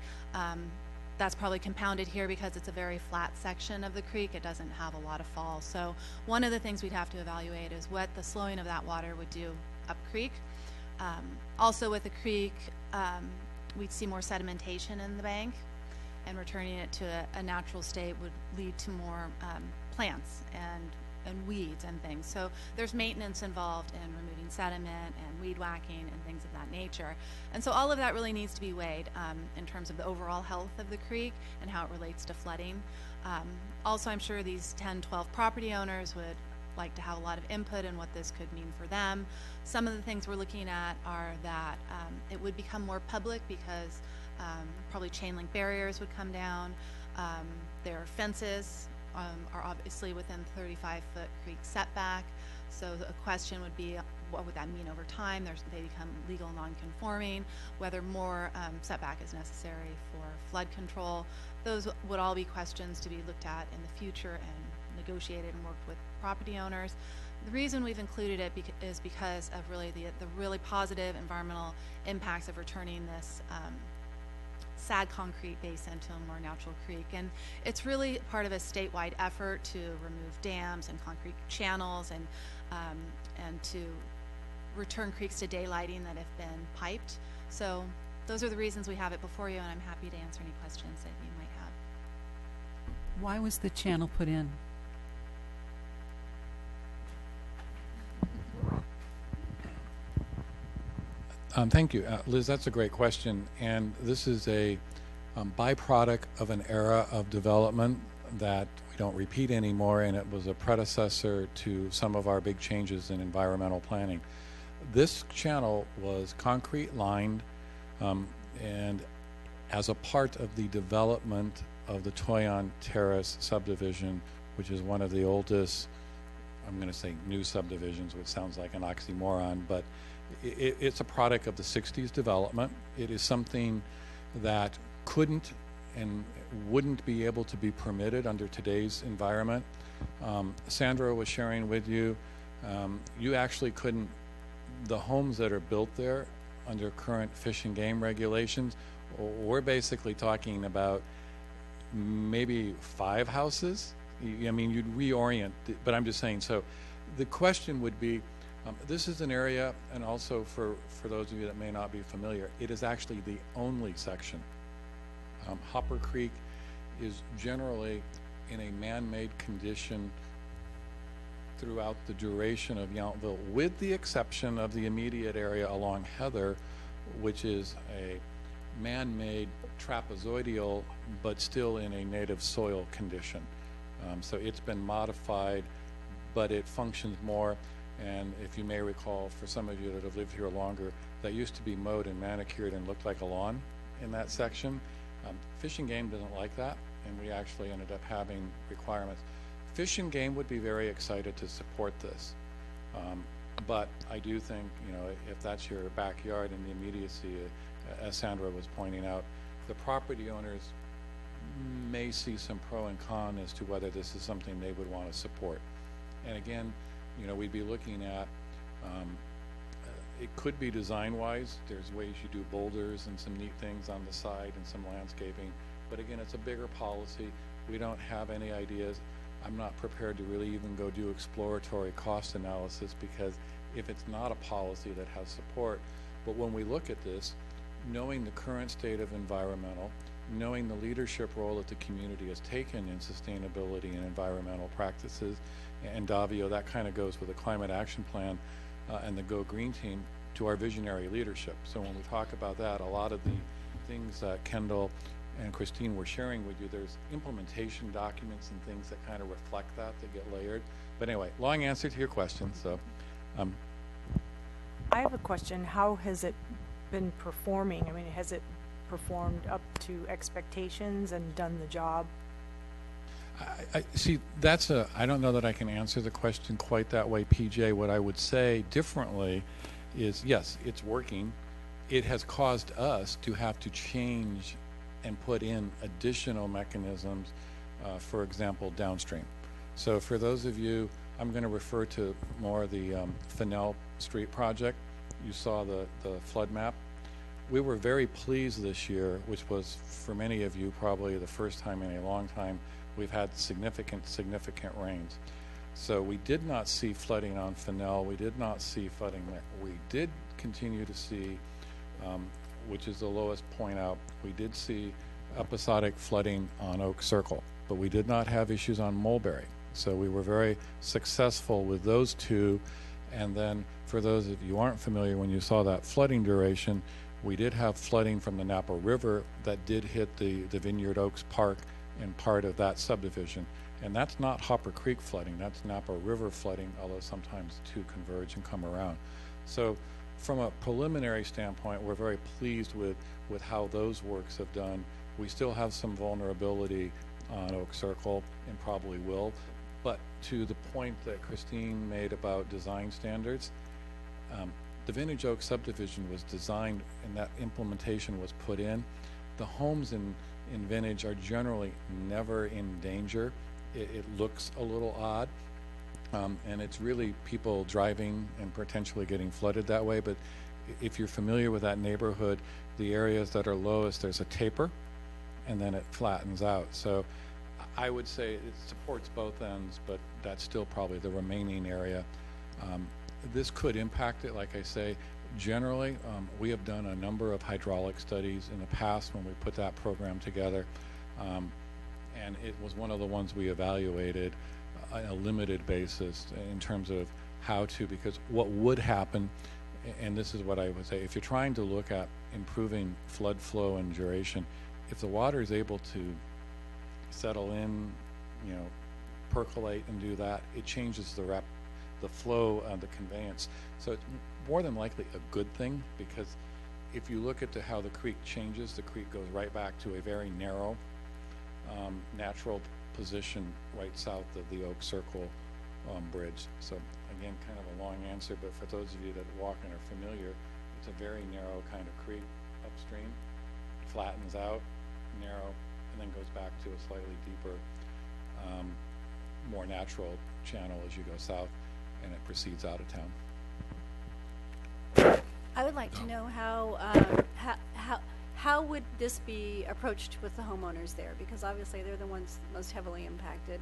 That's probably compounded here because it's a very flat section of the creek. It doesn't have a lot of fall. So one of the things we'd have to evaluate is what the slowing of that water would do up creek. Also with the creek, we'd see more sedimentation in the bank, and returning it to a natural state would lead to more plants and weeds and things. So there's maintenance involved in removing sediment and weed whacking and things of that nature. And so all of that really needs to be weighed in terms of the overall health of the creek and how it relates to flooding. Also, I'm sure these 10, 12 property owners would like to have a lot of input in what this could mean for them. Some of the things we're looking at are that it would become more public because probably chain link barriers would come down. There are fences are obviously within 35-foot creek setback. So the question would be, what would that mean over time? They become legal non-conforming, whether more setback is necessary for flood control. Those would all be questions to be looked at in the future and negotiated and worked with property owners. The reason we've included it is because of really the really positive environmental impacts of returning this sag concrete base into a more natural creek. And it's really part of a statewide effort to remove dams and concrete channels and to return creeks to daylighting that have been piped. So those are the reasons we have it before you, and I'm happy to answer any questions that you might have. Why was the channel put in? Thank you. Liz, that's a great question. And this is a byproduct of an era of development that we don't repeat anymore, and it was a predecessor to some of our big changes in environmental planning. This channel was concrete lined, and as a part of the development of the Toyon Terrace subdivision, which is one of the oldest, I'm going to say new subdivisions, which sounds like an oxymoron, but it's a product of the 60s development. It is something that couldn't and wouldn't be able to be permitted under today's environment. Sandra was sharing with you, you actually couldn't, the homes that are built there under current fish and game regulations, we're basically talking about maybe 5 houses. I mean, you'd reorient, but I'm just saying, so the question would be, this is an area, and also for those of you that may not be familiar, it is actually the only section. Hopper Creek is generally in a man-made condition throughout the duration of Yountville, with the exception of the immediate area along Heather, which is a man-made trapezoidal, but still in a native soil condition. So it's been modified, but it functions more. And if you may recall, for some of you that have lived here longer, that used to be mowed and manicured and looked like a lawn in that section. Fish and Game doesn't like that, and we actually ended up having requirements. Fish and Game would be very excited to support this. But I do think, you know, if that's your backyard in the immediacy, as Sandra was pointing out, the property owners may see some pro and con as to whether this is something they would want to support. And again, you know, we'd be looking at, it could be design-wise. There's ways you do boulders and some neat things on the side and some landscaping. But again, it's a bigger policy. We don't have any ideas. I'm not prepared to really even go do exploratory cost analysis, because if it's not a policy that has support, but when we look at this, knowing the current state of environmental, knowing the leadership role that the community has taken in sustainability and environmental practices, and Davio, that kind of goes with the climate action plan and the Go Green team to our visionary leadership. So when we talk about that, a lot of the things that Kendall and Christine were sharing with you, there's implementation documents and things that kind of reflect that get layered. But anyway, long answer to your question. So I have a question. How has it been performing? I mean, has it performed up to expectations and done the job? I see, that's I don't know that I can answer the question quite that way, PJ. What I would say differently is, yes, it's working. It has caused us to have to change and put in additional mechanisms, for example, downstream. So for those of you, I'm going to refer to more the Fennell Street project. You saw the flood map. We were very pleased this year, which was for many of you probably the first time in a long time we've had significant rains. So we did not see flooding on Fennell. We did not see flooding there. We did continue to see, which is the lowest point out, we did see episodic flooding on Oak Circle, but we did not have issues on Mulberry. So we were very successful with those two. And then for those of you who aren't familiar, when you saw that flooding duration, we did have flooding from the Napa River that did hit the Vineyard Oaks Park and part of that subdivision. And that's not Hopper Creek flooding, that's Napa River flooding, although sometimes the two converge and come around. So from a preliminary standpoint, we're very pleased with how those works have done. We still have some vulnerability on Oak Circle and probably will. But to the point that Christine made about design standards, the Vintage Oak subdivision was designed and that implementation was put in. The homes in Vintage are generally never in danger. It looks a little odd, and it's really people driving and potentially getting flooded that way, but if you're familiar with that neighborhood, the areas that are lowest, there's a taper, and then it flattens out. So I would say it supports both ends, but that's still probably the remaining area. This could impact it, like I say. Generally, we have done a number of hydraulic studies in the past when we put that program together, and it was one of the ones we evaluated on a limited basis in terms of how to, because what would happen, and this is what I would say, if you're trying to look at improving flood flow and duration, if the water is able to settle in, you know, percolate and do that, it changes the flow of the conveyance. So it's more than likely a good thing, because if you look at how the creek changes, the creek goes right back to a very narrow natural position right south of the Oak Circle bridge. So again, kind of a long answer, but for those of you that walk and are familiar, it's a very narrow kind of creek upstream, flattens out, narrow, and then goes back to a slightly deeper, more natural channel as you go south, and it proceeds out of town. I would like to know how would this be approached with the homeowners there? Because obviously they're the ones most heavily impacted.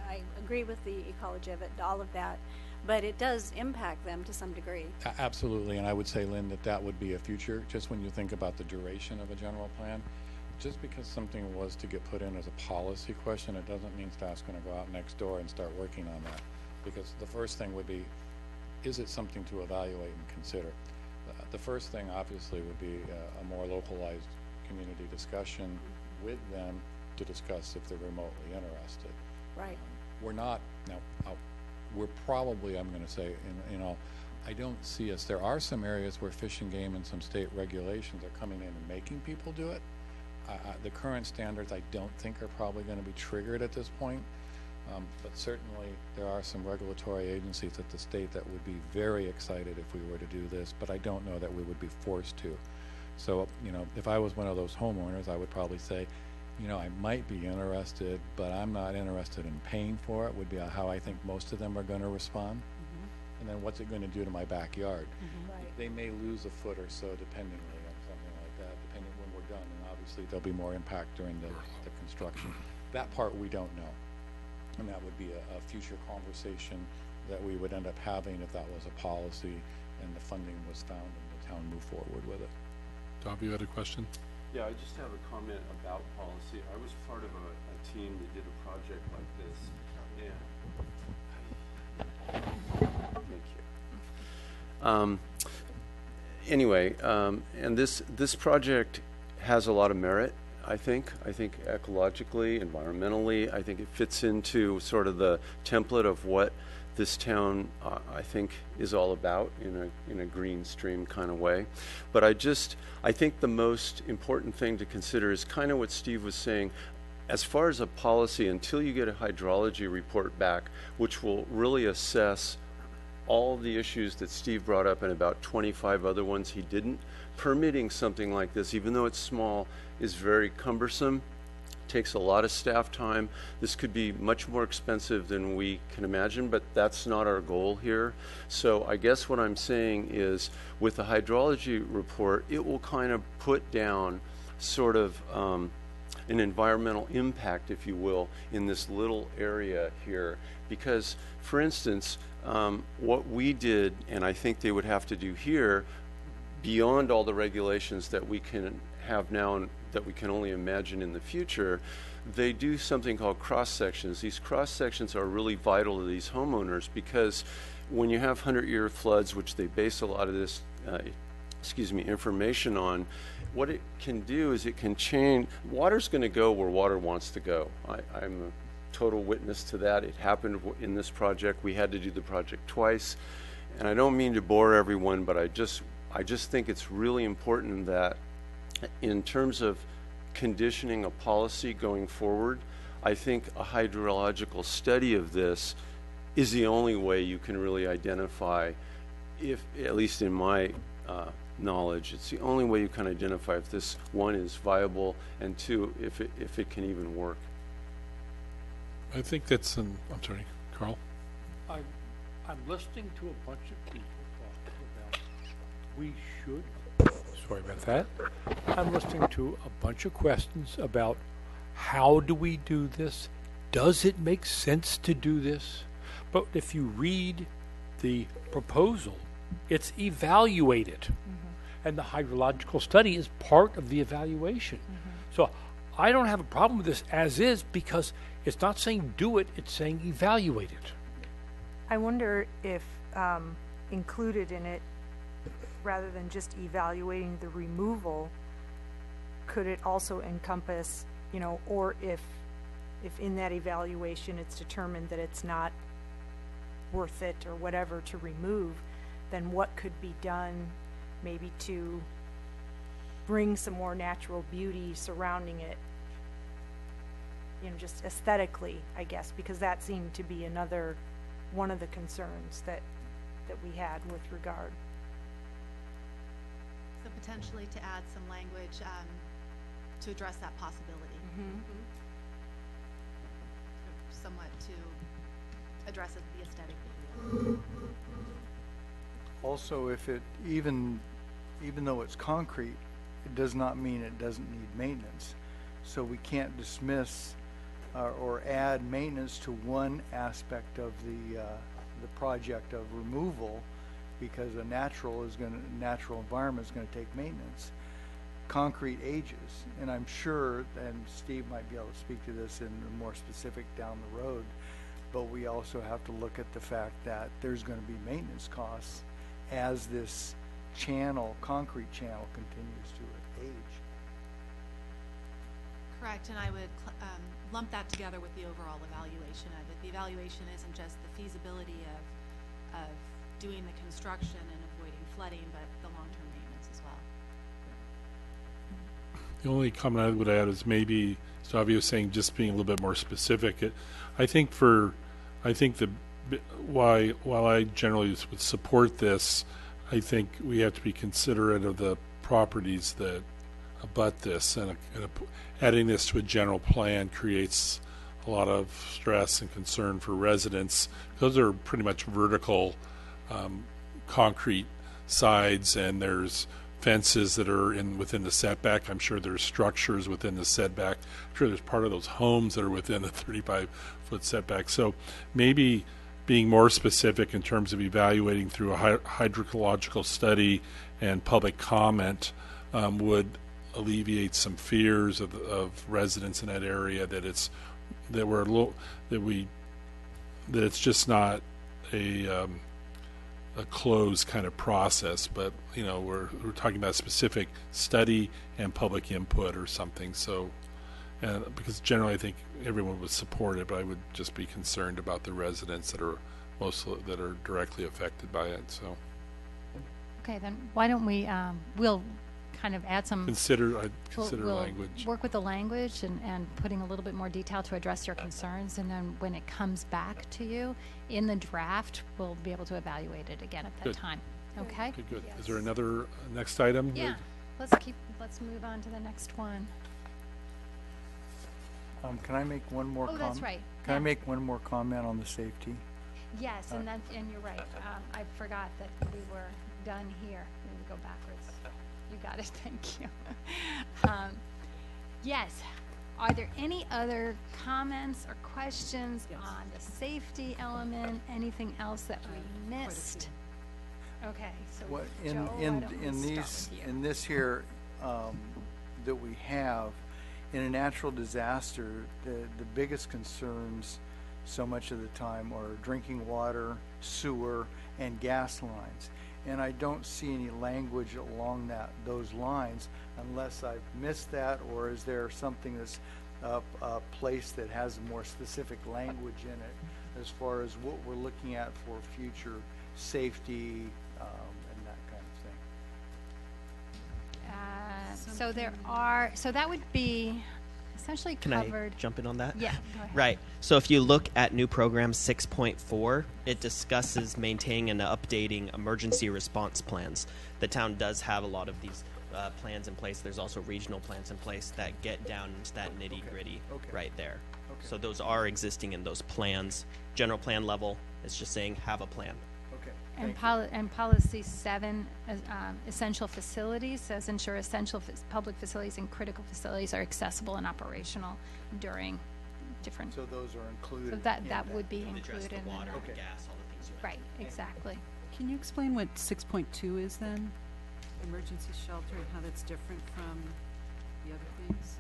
I agree with the ecology of it, all of that, but it does impact them to some degree. Absolutely, and I would say, Lynn, that would be a future, just when you think about the duration of a general plan. Just because something was to get put in as a policy question, it doesn't mean staff's going to go out next door and start working on that. Because the first thing would be, is it something to evaluate and consider? The first thing, obviously, would be a more localized community discussion with them to discuss if they're remotely interested. Right. We're not, now, we're probably, I'm going to say, I don't see us. There are some areas where Fish and Game and some state regulations are coming in and making people do it. The current standards, I don't think, are probably going to be triggered at this point. But certainly there are some regulatory agencies at the state that would be very excited if we were to do this, but I don't know that we would be forced to. So, you know, if I was one of those homeowners, I would probably say, you know, I might be interested, but I'm not interested in paying for it, would be how I think most of them are going to respond. And then what's it going to do to my backyard? Right. They may lose a foot or so dependingly on something like that, depending when we're done. And obviously there'll be more impact during the construction. That part we don't know. And that would be a future conversation that we would end up having if that was a policy and the funding was found and the town moved forward with it. Bob, you had a question? Yeah, I just have a comment about policy. I was part of a team that did a project like this, and thank you. Anyway, and this project has a lot of merit. I think ecologically, environmentally, I think it fits into sort of the template of what this town, I think, is all about in a green stream kind of way. But I think the most important thing to consider is kind of what Steve was saying. As far as a policy, until you get a hydrology report back, which will really assess all the issues that Steve brought up and about 25 other ones he didn't, permitting something like this, even though it's small, is very cumbersome, takes a lot of staff time. This could be much more expensive than we can imagine, but that's not our goal here. So I guess what I'm saying is, with the hydrology report, it will kind of put down sort of an environmental impact, if you will, in this little area here. Because, for instance, what we did, and I think they would have to do here, beyond all the regulations that we can have now and that we can only imagine in the future, they do something called cross sections. These cross sections are really vital to these homeowners, because when you have 100-year floods, which they base a lot of this information on, what it can do is it can change. Water's going to go where water wants to go. I'm a total witness to that. It happened in this project. We had to do the project twice, and I don't mean to bore everyone, but I just think it's really important that in terms of conditioning a policy going forward, I think a hydrological study of this is the only way you can really identify, if, at least in my knowledge, it's the only way you can identify if this, one, is viable, and two, if it can even work. I think that's I'm sorry, Carl? I'm listening to a bunch of people talking about we should, sorry about that. I'm listening to a bunch of questions about how do we do this? Does it make sense to do this? But if you read the proposal, it's evaluated. And the hydrological study is part of the evaluation. So I don't have a problem with this as is because it's not saying do it, it's saying evaluate it. I wonder if included in it, rather than just evaluating the removal, could it also encompass, you know, or if in that evaluation it's determined that it's not worth it or whatever to remove, then what could be done maybe to bring some more natural beauty surrounding it, you know, just aesthetically, I guess, because that seemed to be another one of the concerns that we had with regard. So potentially to add some language to address that possibility. Somewhat to address the aesthetic. Also, if it, even though it's concrete, it does not mean it doesn't need maintenance. So we can't dismiss or add maintenance to one aspect of the project of removal, because a natural environment is going to take maintenance. Concrete ages, and I'm sure, and Steve might be able to speak to this in more specific down the road, but we also have to look at the fact that there's going to be maintenance costs as this concrete channel continues to age. Correct, and I would lump that together with the overall evaluation of it. The evaluation isn't just the feasibility of doing the construction and avoiding flooding, but the long-term maintenance as well. The only comment I would add is maybe, so Avi was saying just being a little bit more specific. While I generally would support this, I think we have to be considerate of the properties that abut this, and adding this to a general plan creates a lot of stress and concern for residents. Those are pretty much vertical concrete sides, and there's fences that are within the setback. I'm sure there's structures within the setback. I'm sure there's part of those homes that are within the 35-foot setback. So maybe being more specific in terms of evaluating through a hydrological study and public comment would alleviate some fears of residents in that area that it's just not a closed kind of process, but you know, we're talking about specific study and public input or something. So, because generally I think everyone would support it, but I would just be concerned about the residents that are directly affected by it. So, okay, then why don't we we'll kind of add some consider we'll language, work with the language and putting a little bit more detail to address your concerns, and then when it comes back to you in the draft, we'll be able to evaluate it again at that time. Okay, good. Yes. Is there another next item? Yeah, let's move on to the next one. Can I make one more comment? That's right. Can I make one more comment on the safety? Yes, and you're right. I forgot that we were done here. Let me go backwards. You got it. Thank you. Yes. Are there any other comments or questions on the safety element? Anything else that we missed? Okay. So What, Joe, in this here that we have, in a natural disaster, the biggest concerns so much of the time are drinking water, sewer, and gas lines. And I don't see any language along those lines, unless I've missed that, or is there something that's a place that has more specific language in it as far as what we're looking at for future safety and that kind of thing? So that would be essentially covered. Can I jump in on that? Yeah, go ahead. Right. So if you look at new program 6.4, it discusses maintaining and updating emergency response plans. The town does have a lot of these plans in place. There's also regional plans in place that get down into that nitty-gritty right there. Okay. So those are existing in those plans. General plan level is just saying have a plan. Okay. And policy 7, essential facilities, says ensure essential public facilities and critical facilities are accessible and operational during different. So those are included. So that would be Address included. the water, Okay. the gas, all the things you Right, mentioned. exactly. Can you explain what 6.2 is then? Emergency shelter and how that's different from the other things?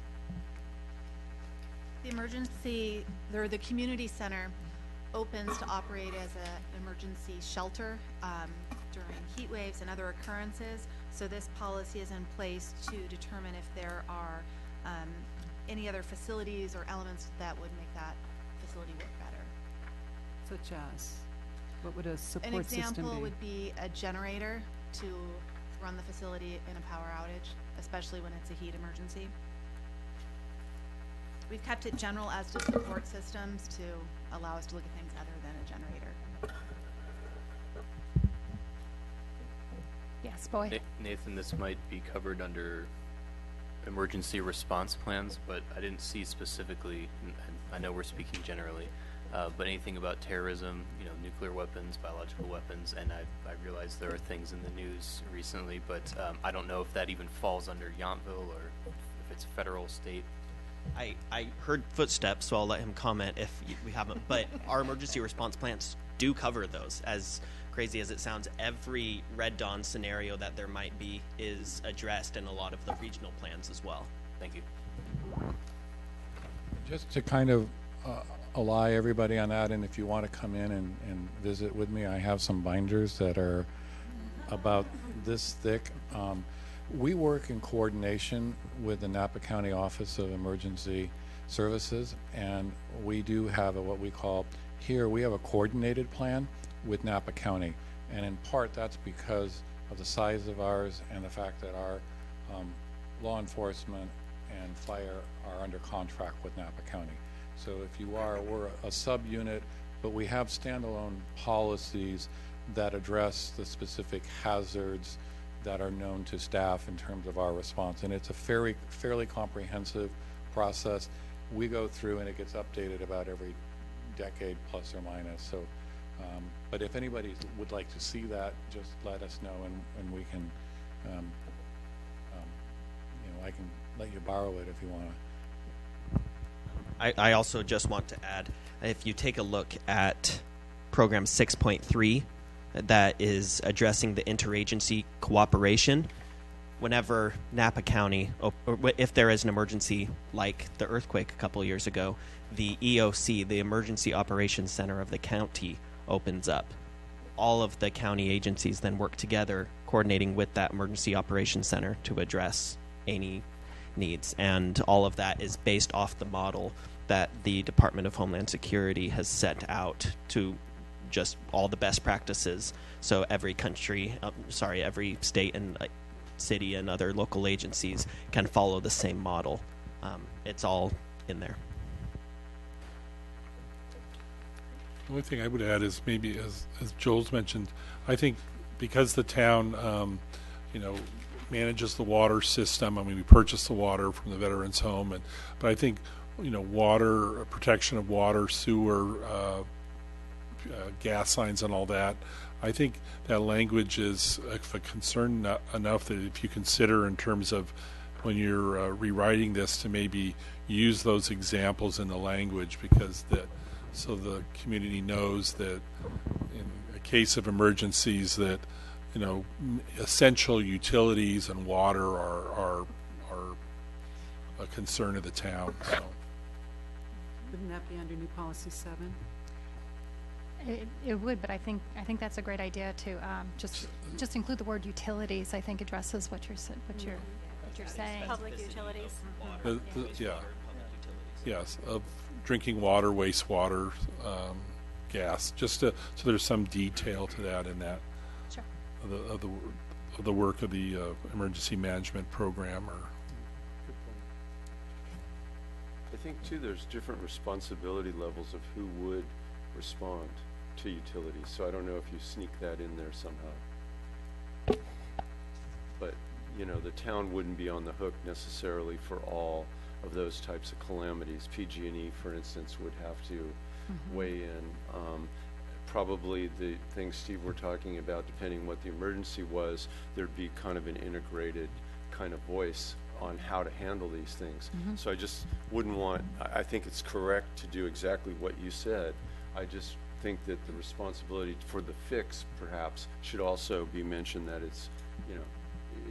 The emergency, or the community center opens to operate as an emergency shelter during heat waves and other occurrences. So this policy is in place to determine if there are any other facilities or elements that would make that facility work better. Such as, what would a support An system be? example would be a generator to run the facility in a power outage, especially when it's a heat emergency. We've kept it general as to support systems to allow us to look at things other than a generator. Yes, Boyd. Nathan, this might be covered under emergency response plans, but I didn't see specifically, and I know we're speaking generally, but anything about terrorism, nuclear weapons, biological weapons, and I realize there are things in the news recently, but I don't know if that even falls under Yountville or if it's federal, state. I heard footsteps, so I'll let him comment if we haven't. But our emergency response plans do cover those. As crazy as it sounds, every Red Dawn scenario that there might be is addressed in a lot of the regional plans as well. Thank you. Just to kind of ally everybody on that, and if you want to come in and visit with me, I have some binders that are about this thick. We work in coordination with the Napa County Office of Emergency Services, and we do have what we call here, we have a coordinated plan with Napa County, and in part that's because of the size of ours and the fact that our law enforcement and fire are under contract with Napa County. So if you are, we're a subunit, but we have standalone policies that address the specific hazards that are known to staff in terms of our response. And it's a fairly comprehensive process. We go through and it gets updated about every decade plus or minus. So, but if anybody would like to see that, just let us know and we can, I can let you borrow it if you want to. I also just want to add, if you take a look at program 6.3, that is addressing the interagency cooperation. Whenever Napa County, or if there is an emergency like the earthquake a couple years ago, the EOC, the Emergency Operations Center of the county, opens up. All of the county agencies then work together, coordinating with that Emergency Operations Center to address any needs. And all of that is based off the model that the Department of Homeland Security has set out to just all the best practices. So every every state and city and other local agencies can follow the same model. It's all in there. The only thing I would add is maybe, as Joel's mentioned, I think because the town, manages the water system. I mean, we purchase the water from the veterans' home, but I think, water, protection of water, sewer, gas lines and all that. I think that language is of a concern enough that if you consider in terms of when you're rewriting this to maybe use those examples in the language, because so the community knows that in a case of emergencies that essential utilities and water are a concern of the town. So. Wouldn't that be under new policy 7? It would, but I think that's a great idea to just include the word utilities. I think addresses what you're saying. Public utilities. Yeah. Yes, of drinking water, wastewater, gas. Just so there's some detail to that in that. Sure. Of the work of the emergency management program. I think too there's different responsibility levels of who would respond to utilities, so I don't know if you sneak that in there somehow. But the town wouldn't be on the hook necessarily for all of those types of calamities. PG&E, for instance, would have to weigh in. probably the things, Steve, we're talking about, depending what the emergency was, there'd be kind of an integrated kind of voice on how to handle these things. So I just wouldn't want, I think it's correct to do exactly what you said. I just think that the responsibility for the fix, perhaps, should also be mentioned, that it's, you know,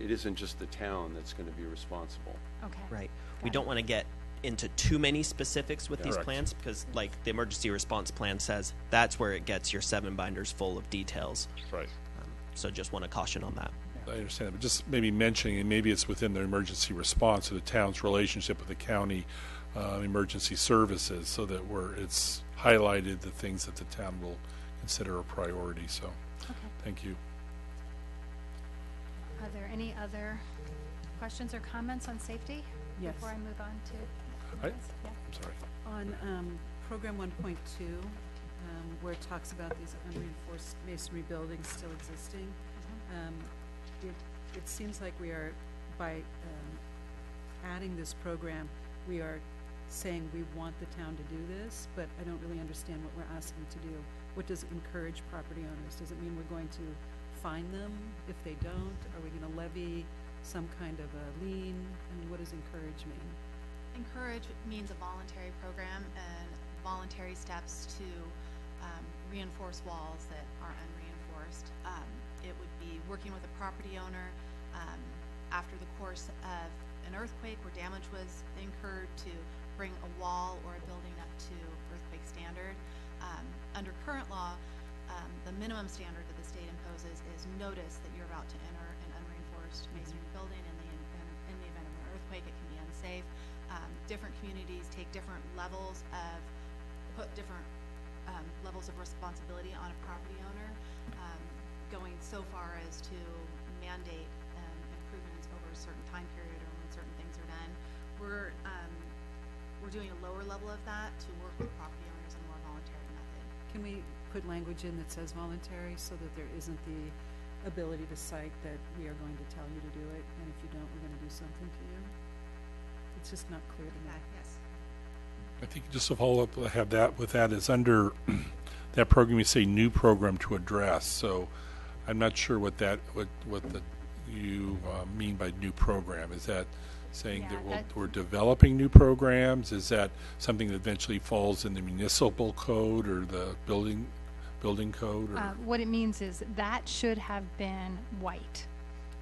it isn't just the town that's going to be responsible. Okay. Right. We don't want to get into too many specifics with these Correct. plans, because like the emergency response plan says, that's where it gets your 7 binders full of details. Right. So just want to caution on that. I understand that, but just maybe mentioning, and maybe it's within the emergency response, or the town's relationship with the county emergency services, so that it's highlighted the things that the town will consider a priority. So, thank you. Are there any other questions or comments on safety? Yes. Before I move on to I- yeah. I'm sorry. On program 1.2, where it talks about these unreinforced masonry buildings still existing, it seems like we are, by adding this program, we are saying we want the town to do this, but I don't really understand what we're asking to do. What does encourage property owners? Does it mean we're going to fine them if they don't? Are we going to levy some kind of a lien? I mean, what does encourage mean? Encourage means a voluntary program and voluntary steps to reinforce walls that are unreinforced. It would be working with a property owner after the course of an earthquake where damage was incurred to bring a wall or a building up to earthquake standard. Under current law, the minimum standard that the state imposes is notice that you're about to enter an unreinforced masonry building. In the event of an earthquake, it can be unsafe. Different communities take different levels of, put different levels of responsibility on a property owner, going so far as to mandate improvements over a certain time period or when certain things are done. We're doing a lower level of that to work with property owners in a more voluntary method. Can we put language in that says voluntary so that there isn't the ability to cite that we are going to tell you to do it, and if you don't, we're going to do something to you? It's just not clear to me. Yes. I think just to follow up, have that with that is under that program. You say new program to address. So I'm not sure what you mean by new program. Is that saying that we're developing new programs? Is that something that eventually falls in the municipal code or the building code? Or? What it means is that should have been white.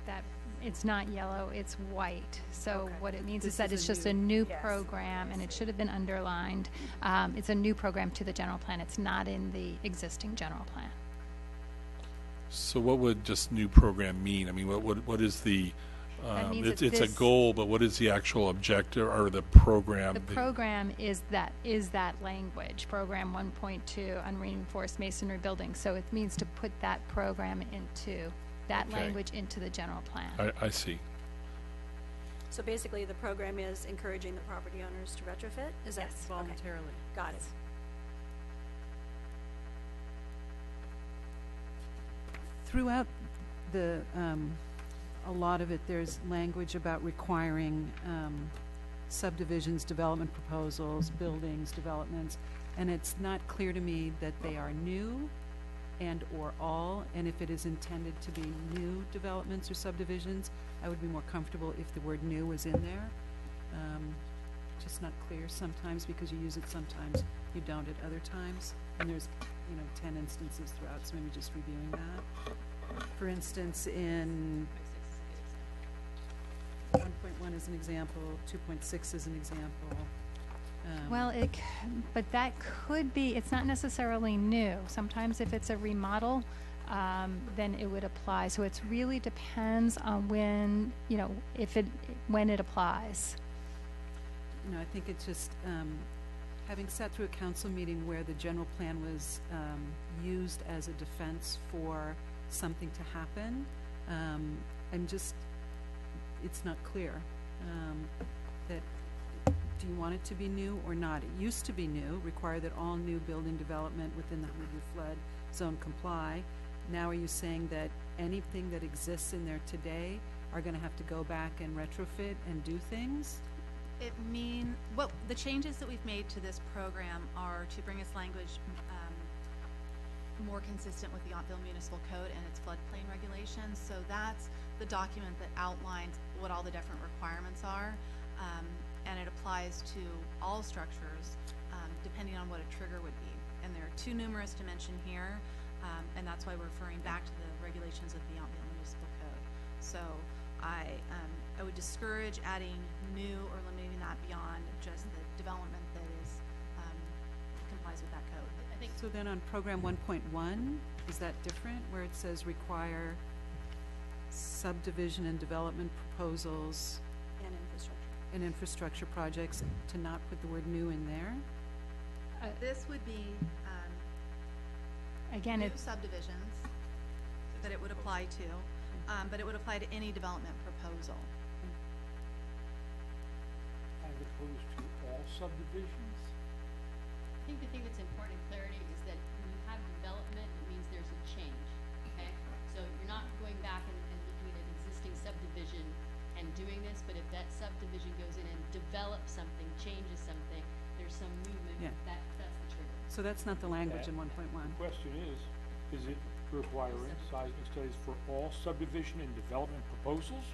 That it's not yellow, it's white. So what it means is that it's just a new program, and it should have been underlined. It's a new program to the general plan. It's not in the existing general plan. So what would just new program mean? I mean, what is the it's a goal, but what is the actual objective or the program? The program is that language, program 1.2, unreinforced masonry buildings. So it means to put that program into that language into the general plan. I see. So basically, the program is encouraging the property owners to retrofit? Is that voluntarily? Okay. Got it. Throughout the a lot of it, there's language about requiring subdivisions, development proposals, buildings, developments, and it's not clear to me that they are new and or all, and if it is intended to be new developments or subdivisions, I would be more comfortable if the word new was in there. Just not clear sometimes because you use it sometimes, you don't at other times, and there's 10 instances throughout, so maybe just reviewing that. For instance, in 1.1 is an example, 2.6 is an example. Well, but that could be, it's not necessarily new. Sometimes if it's a remodel, then it would apply. So it really depends on when, when it applies. I think it's just, having sat through a council meeting where the general plan was used as a defense for something to happen, it's not clear that do you want it to be new or not? It used to be new, require that all new building development within the 100-year flood zone comply. Now are you saying that anything that exists in there today are going to have to go back and retrofit and do things? The changes that we've made to this program are to bring us language more consistent with the Yountville Municipal Code and its floodplain regulations. So that's the document that outlines what all the different requirements are, and it applies to all structures depending on what a trigger would be. And there are too numerous to mention here, and that's why we're referring back to the regulations of the Yountville Municipal Code. So I would discourage adding new or limiting that beyond just the development that is complies with that code. I think So then on program 1.1, is that different, where it says require subdivision and development proposals And infrastructure. and infrastructure projects, to not put the word new in there? This would be Again, new it's subdivisions that it would apply to, but it would apply to any development proposal. As opposed to all subdivisions? I think the thing that's important in clarity is that when you have development, it means there's a change, okay? So you're not going back and looking at an existing subdivision and doing this, but if that subdivision goes in and develops something, changes something, there's some movement, Yeah. that's the trigger. So that's not the language in 1.1. The question is it requiring seismic studies for all subdivision and development proposals?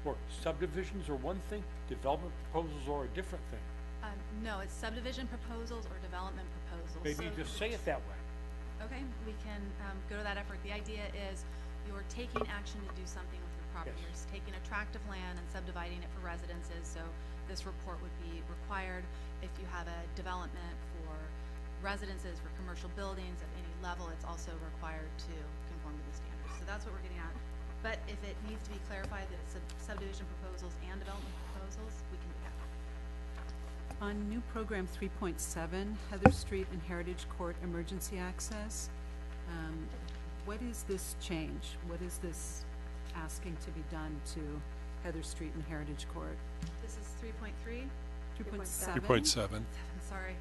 Or subdivisions are one thing, development proposals are a different thing? No, it's subdivision proposals or development proposals. Maybe you So- just say it that way. Okay, we can go to that effort. The idea is you're taking action to do something with your property. Yes. You're taking a tract of land and subdividing it for residences, so this report would be required. If you have a development for residences, for commercial buildings at any level, it's also required to conform to the standards. So that's what we're getting at. But if it needs to be clarified that it's subdivision proposals and development proposals, we can do that. On new program 3.7, Heather Street and Heritage Court emergency access, what is this change? What is this asking to be done to Heather Street and Heritage Court? This is 3.3. 3.7? 3.7. Sorry.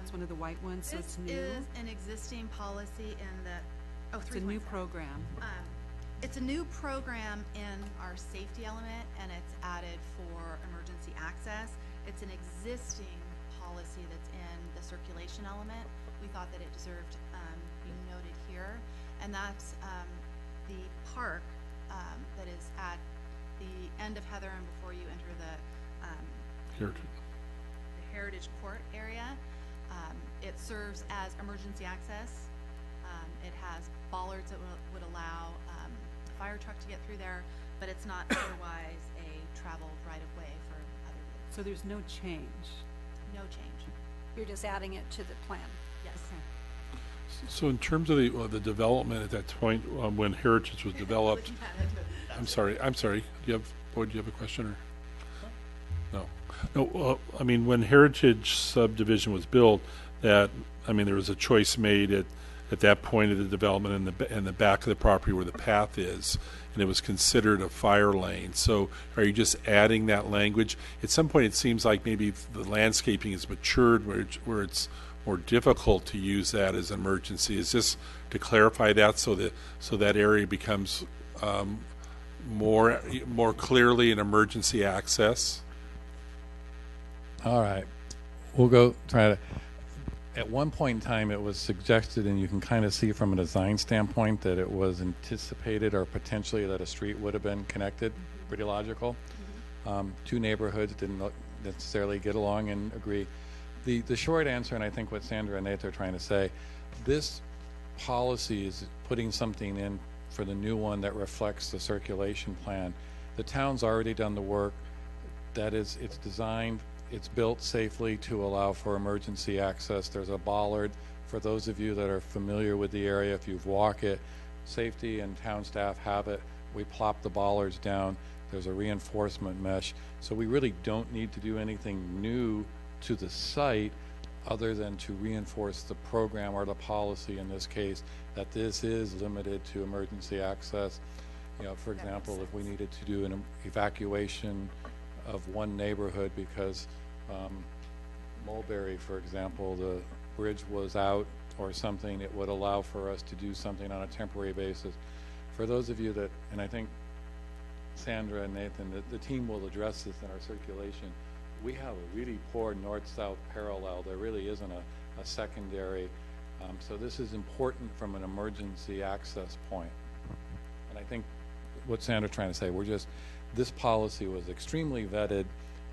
It's one of the white ones, so it's new. This is an existing policy in the, It's a new program. It's a new program in our safety element, and it's added for emergency access. It's an existing policy that's in the circulation element. We thought that it deserved being noted here, and that's the park that is at the end of Heather and before you enter the Heritage Court area. It serves as emergency access. It has bollards that would allow a fire truck to get through there, but it's not otherwise a traveled right-of-way for other vehicles. So there's no change? No change. You're just adding it to the plan. Yes. So in terms of the development at that point, when Heritage was developed, I'm sorry, do you have, Boyd, do you have a question or? No, I mean, when Heritage subdivision was built, there was a choice made at that point of the development in the back of the property where the path is, and it was considered a fire lane. So are you just adding that language? At some point it seems like maybe the landscaping has matured where it's more difficult to use that as an emergency. Is this to clarify that so that area becomes more clearly an emergency access? All right, we'll go try to. At one point in time, it was suggested, and you can kind of see from a design standpoint that it was anticipated or potentially that a street would have been connected. Pretty logical. Two neighborhoods didn't necessarily get along and agree. The short answer, and I think what Sandra and Nate are trying to say, this policy is putting something in for the new one that reflects the circulation plan. The town's already done the work. That is, it's designed. It's built safely to allow for emergency access. There's a bollard. For those of you that are familiar with the area, if you've walked it, safety and town staff have it. We plop the bollards down. There's a reinforcement mesh. So we really don't need to do anything new to the site other than to reinforce the program or the policy in this case that this is limited to emergency access. For example, if we needed to do an evacuation of one neighborhood because Mulberry, for example, the bridge was out or something, it would allow for us to do something on a temporary basis. For those of you that, and I think Sandra and Nathan, the team will address this in our circulation, we have a really poor north-south parallel. There really isn't a secondary So this is important from an emergency access point. And I think what Sandra's trying to say, this policy was extremely vetted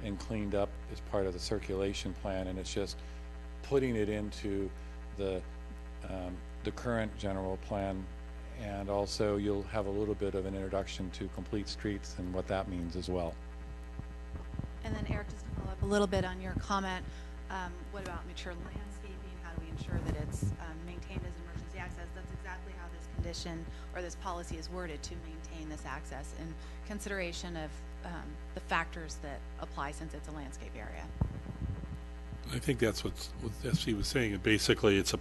and cleaned up as part of the circulation plan, and it's just putting it into the current general plan. And also you'll have a little bit of an introduction to complete streets and what that means as well. And then Eric, just to follow up a little bit on your comment, what about mature landscaping? How do we ensure that it's maintained as emergency access? That's exactly how this condition or this policy is worded, to maintain this access in consideration of the factors that apply since it's a landscape area. I think that's what SC was saying. Basically, it's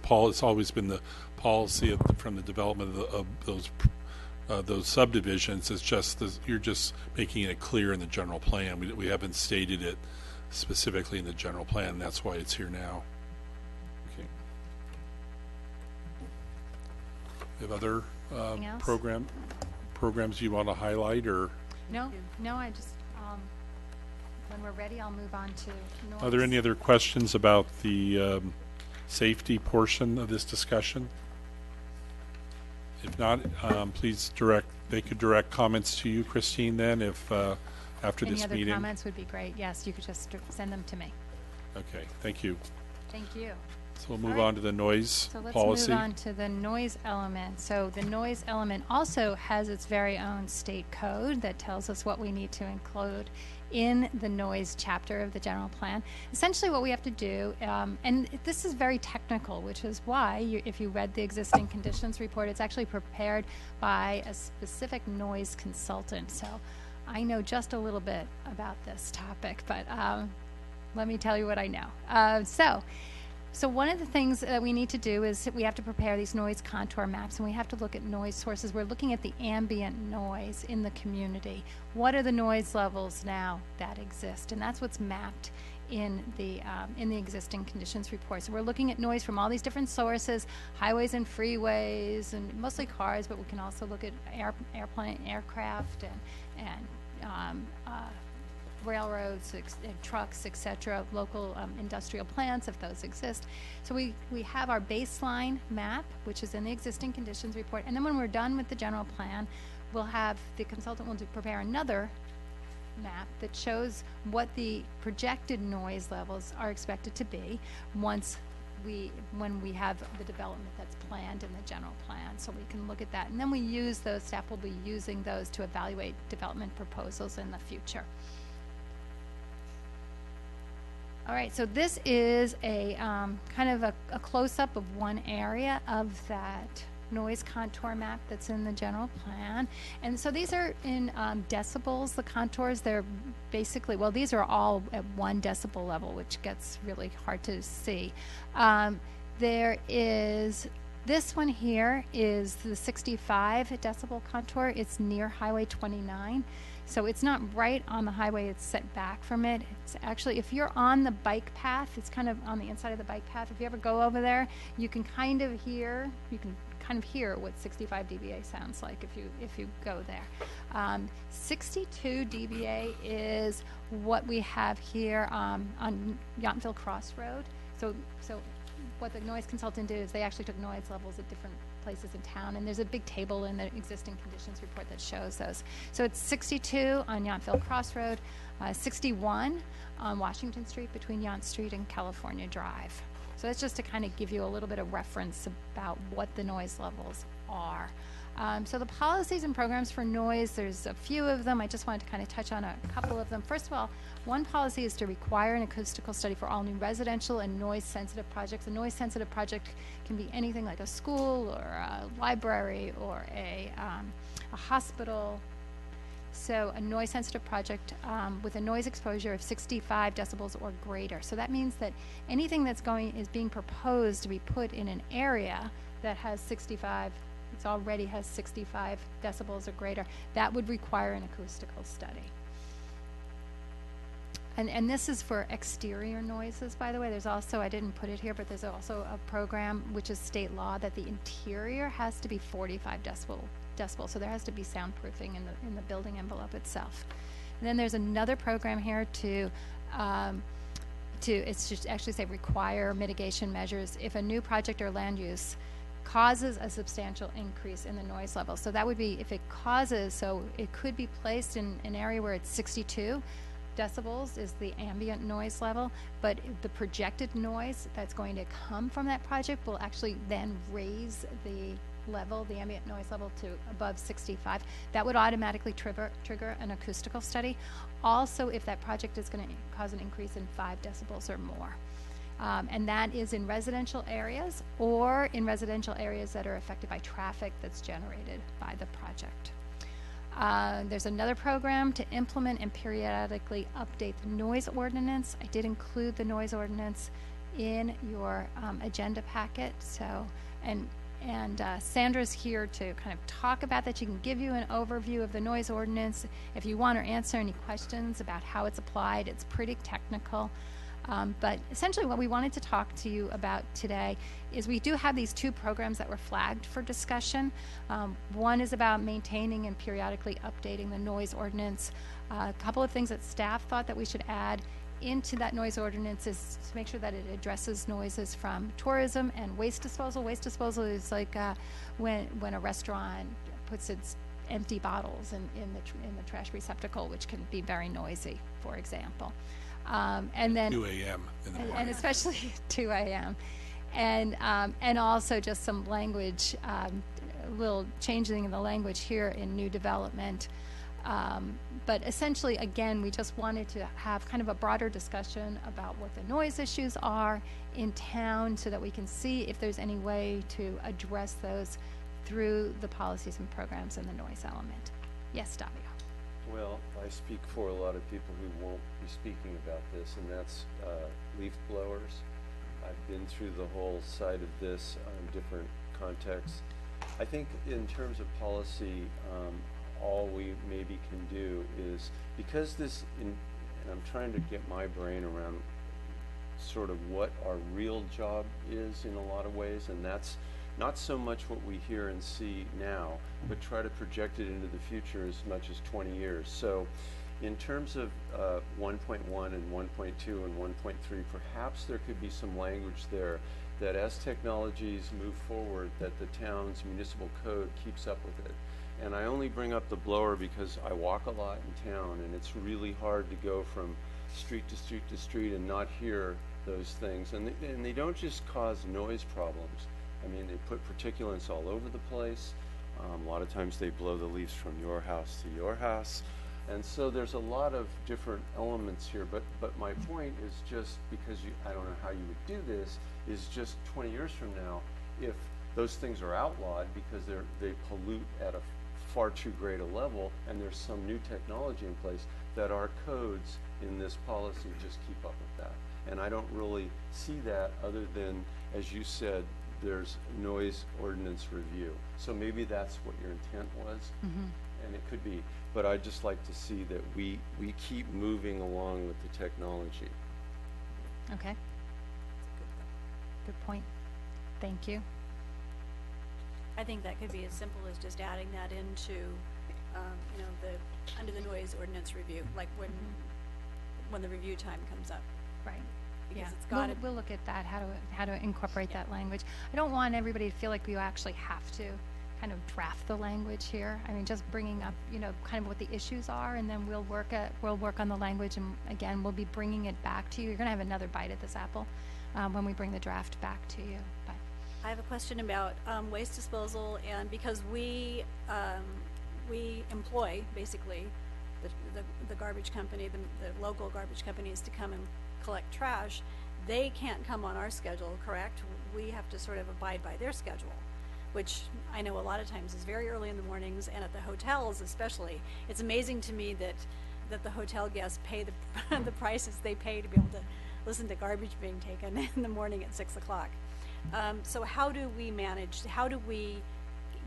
always been the policy from the development of those subdivisions. It's just you're just making it clear in the general plan. We haven't stated it specifically in the general plan. That's why it's here now. Okay. You have other programs you want to highlight, or No. I just when we're ready, I'll move on to noise. are there any other questions about the safety portion of this discussion? If not, please they could direct comments to you, Christine, then, if after this meeting. Any other comments would be great. Yes, you could just send them to me. Okay, thank you. Thank you. So we'll move on to the noise So let's policy. move on to the noise element. So the noise element also has its very own state code that tells us what we need to include in the noise chapter of the general plan. Essentially what we have to do, and this is very technical, which is why if you read the existing conditions report, it's actually prepared by a specific noise consultant. So I know just a little bit about this topic, but let me tell you what I know. So one of the things that we need to do is we have to prepare these noise contour maps, and we have to look at noise sources. We're looking at the ambient noise in the community. What are the noise levels now that exist? And that's what's mapped in the existing conditions report. So we're looking at noise from all these different sources, highways and freeways, and mostly cars, but we can also look at aircraft and railroads, trucks, etc., local industrial plants, if those exist. So we have our baseline map, which is in the existing conditions report, and then when we're done with the general plan, the consultant will prepare another map that shows what the projected noise levels are expected to be when we have the development that's planned in the general plan. So we can look at that, and then staff will be using those to evaluate development proposals in the future. All right, so this is a kind of a close-up of one area of that noise contour map that's in the general plan. And so these are in decibels, the contours. They're basically, well, these are all at 1 decibel level, which gets really hard to see. There is, this one here is the 65 decibel contour. It's near Highway 29. So it's not right on the highway, it's set back from it. It's actually, if you're on the bike path, it's kind of on the inside of the bike path. If you ever go over there, you can kind of hear what 65 dBA sounds like if you go there. 62 dBA is what we have here on Yountville Crossroad. So what the noise consultant did is they actually took noise levels at different places in town, and there's a big table in the existing conditions report that shows those. So it's 62 on Yountville Crossroad, 61 on Washington Street between Yount Street and California Drive. So that's just to kind of give you a little bit of reference about what the noise levels are. So the policies and programs for noise, there's a few of them. I just wanted to kind of touch on a couple of them. First of all, one policy is to require an acoustical study for all new residential and noise-sensitive projects. A noise-sensitive project can be anything like a school or a library or a hospital. So a noise-sensitive project with a noise exposure of 65 decibels or greater. So that means that anything that's is being proposed to be put in an area that has 65, it already has 65 decibels or greater, that would require an acoustical study. And this is for exterior noises, by the way. There's also, I didn't put it here, but there's also a program, which is state law, that the interior has to be 45 decibels. So there has to be soundproofing in the building envelope itself. And then there's another program here to it's just actually say require mitigation measures if a new project or land use causes a substantial increase in the noise level. So that would be if it causes, so it could be placed in an area where it's 62 decibels is the ambient noise level, but the projected noise that's going to come from that project will actually then raise the level, the ambient noise level, to above 65. That would automatically trigger an acoustical study. Also, if that project is going to cause an increase in 5 decibels or more. And that is in residential areas or in residential areas that are affected by traffic that's generated by the project. There's another program to implement and periodically update the noise ordinance. I did include the noise ordinance in your agenda packet. So, and Sandra's here to kind of talk about that. She can give you an overview of the noise ordinance if you want, or answer any questions about how it's applied. It's pretty technical. But essentially what we wanted to talk to you about today is we do have these 2 programs that were flagged for discussion. One is about maintaining and periodically updating the noise ordinance. A couple of things that staff thought that we should add into that noise ordinance is to make sure that it addresses noises from tourism and waste disposal. Waste disposal is like when a restaurant puts its empty bottles in the trash receptacle, which can be very noisy, for example. And then 2 a.m. in the morning. And especially 2 a.m. And also just some language, a little changing in the language here in new development. But essentially, again, we just wanted to have kind of a broader discussion about what the noise issues are in town so that we can see if there's any way to address those through the policies and programs in the noise element. Yes, Davio. Well, I speak for a lot of people who won't be speaking about this, and that's leaf blowers. I've been through the whole side of this in different contexts. I think in terms of policy, all we maybe can do is, because this, and I'm trying to get my brain around sort of what our real job is in a lot of ways, and that's not so much what we hear and see now, but try to project it into the future as much as 20 years. So in terms of 1.1 and 1.2 and 1.3, perhaps there could be some language there that as technologies move forward, that the town's municipal code keeps up with it. And I only bring up the blower because I walk a lot in town, and it's really hard to go from street to street to street and not hear those things. And they don't just cause noise problems. I mean, they put particulates all over the place. A lot of times they blow the leaves from your house to your house. And so there's a lot of different elements here. But my point is just because I don't know how you would do this, is just 20 years from now, if those things are outlawed because they pollute at a far too great a level, and there's some new technology in place, that our codes in this policy just keep up with that. And I don't really see that other than, as you said, there's noise ordinance review. So maybe that's what your intent was, and it could be. But I'd just like to see that we keep moving along with the technology. Okay. Good point. Thank you. I think that could be as simple as just adding that into, you know, under the noise ordinance review, like when the review time comes up. Right. Because it's got to. We'll look at that, how to incorporate that language. I don't want everybody to feel like you actually have to kind of draft the language here. I mean, just bringing up, you know, kind of what the issues are, and then we'll work on the language, and again, we'll be bringing it back to you. You're going to have another bite at this apple when we bring the draft back to you. But I have a question about waste disposal, and because we employ basically the garbage company, the local garbage companies to come and collect trash, they can't come on our schedule, correct? We have to sort of abide by their schedule, which I know a lot of times is very early in the mornings, and at the hotels especially. It's amazing to me that the hotel guests pay the prices they pay to be able to listen to garbage being taken in the morning at 6 o'clock. So how do we manage,